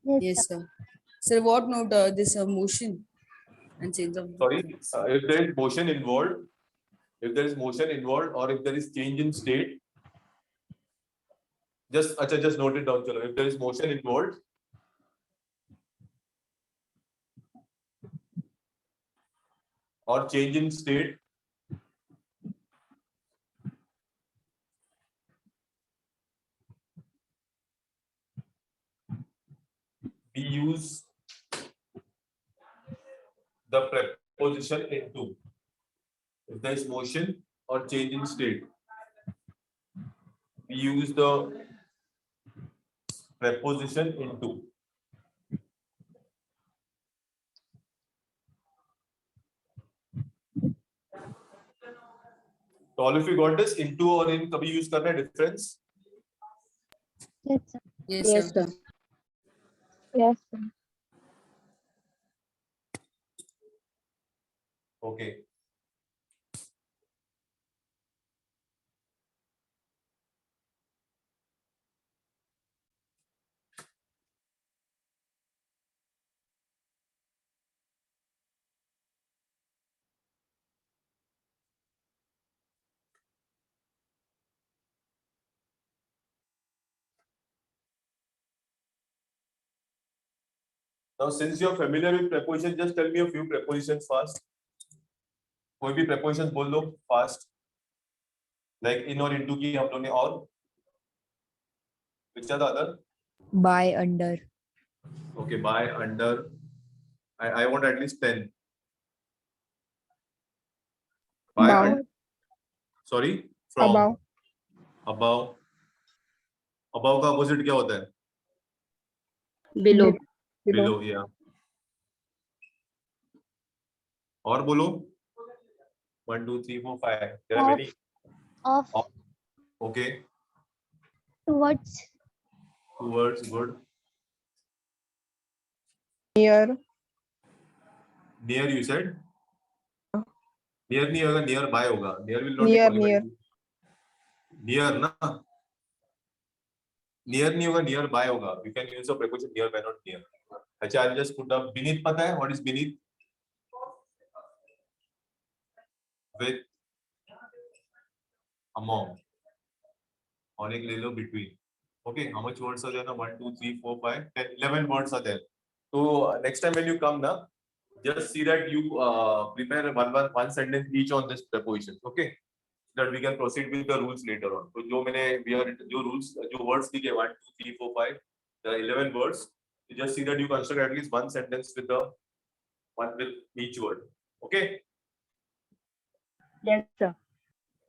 Yes, Yes, sir. Sir, what note this motion and change of Sorry, if there is motion involved, or if there is change in state, just note it down. Chalo. If there is motion involved, or change in state, we use the preposition into. If there is motion or change in state, we use the preposition into. So all of you got this? Into और in कभी use करना है difference? yes, sir. yes, Yes, sir. sir. Yes, sir. Okay. Now, since you are familiar with preposition, just tell me a few prepositions fast. कोई भी prepositions बोल दो fast. Like in or into की हम लोग ने और. Which are the other? By, under. Okay, by, under. I want at least 10. By, Above. sorry, from. Above. Above. Above का opposite क्या होता है? Below. Below, yeah. और बोलो. 1, 2, 3, 4, 5. There are many. Off, Okay. towards, Towards, good. Near. Near you said? Near नहीं होगा, nearby होगा. Near will not Near, be qualified. near. Near ना. Near नहीं होगा, nearby होगा. You can use the preposition nearby, not near. अच्छा, I'll just put up beneath. पता है? What is beneath? With, among. और एक ले लो between. Okay, how much words are there? 1, 2, 3, 4, 5, 10, 11 words are there. So next time when you come na, just see that you prepare one sentence each on this preposition. Okay, so that we can proceed with the rules later on. So जो rules, जो words दिखे 1, 2, 3, 4, 5, there are 11 words. You just see that you construct at least one sentence with each word. Okay. Yes, sir.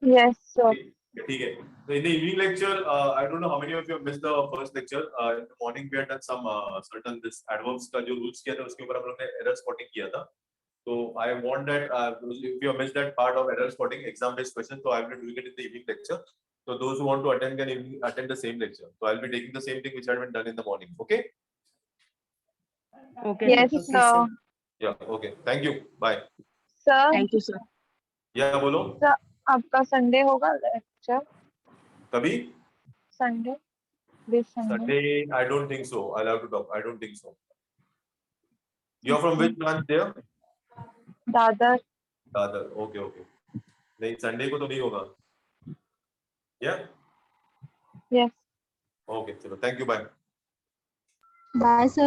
Yes, sir. ठीक है. So in the evening lecture, I don't know how many of you have missed the first lecture. In the morning we had done some certain this adverbs का जो rules किया था उसके ऊपर हम लोग ने error spotting किया था. So I want that if you have missed that part of error spotting, exam based questions, so I will be doing it in the evening lecture. So those who want to attend can attend the same lecture. So I'll be taking the same thing which had been done in the morning. Okay. Okay. Yes, Okay, sir. sir. Yeah. Okay. Thank you. Bye. Sir, Thank you, sir. Yeah. बोलो. आपका Sunday होगा lecture? कभी? Sunday? This Sunday? Sunday, I don't think so. I'll have to talk. I don't think so. You're from which branch there? Dadar. Dadar. Okay, okay. नहीं, Sunday को तो नहीं होगा. Yeah. Yes. Okay, चलो. Thank you. Bye. bye, sir.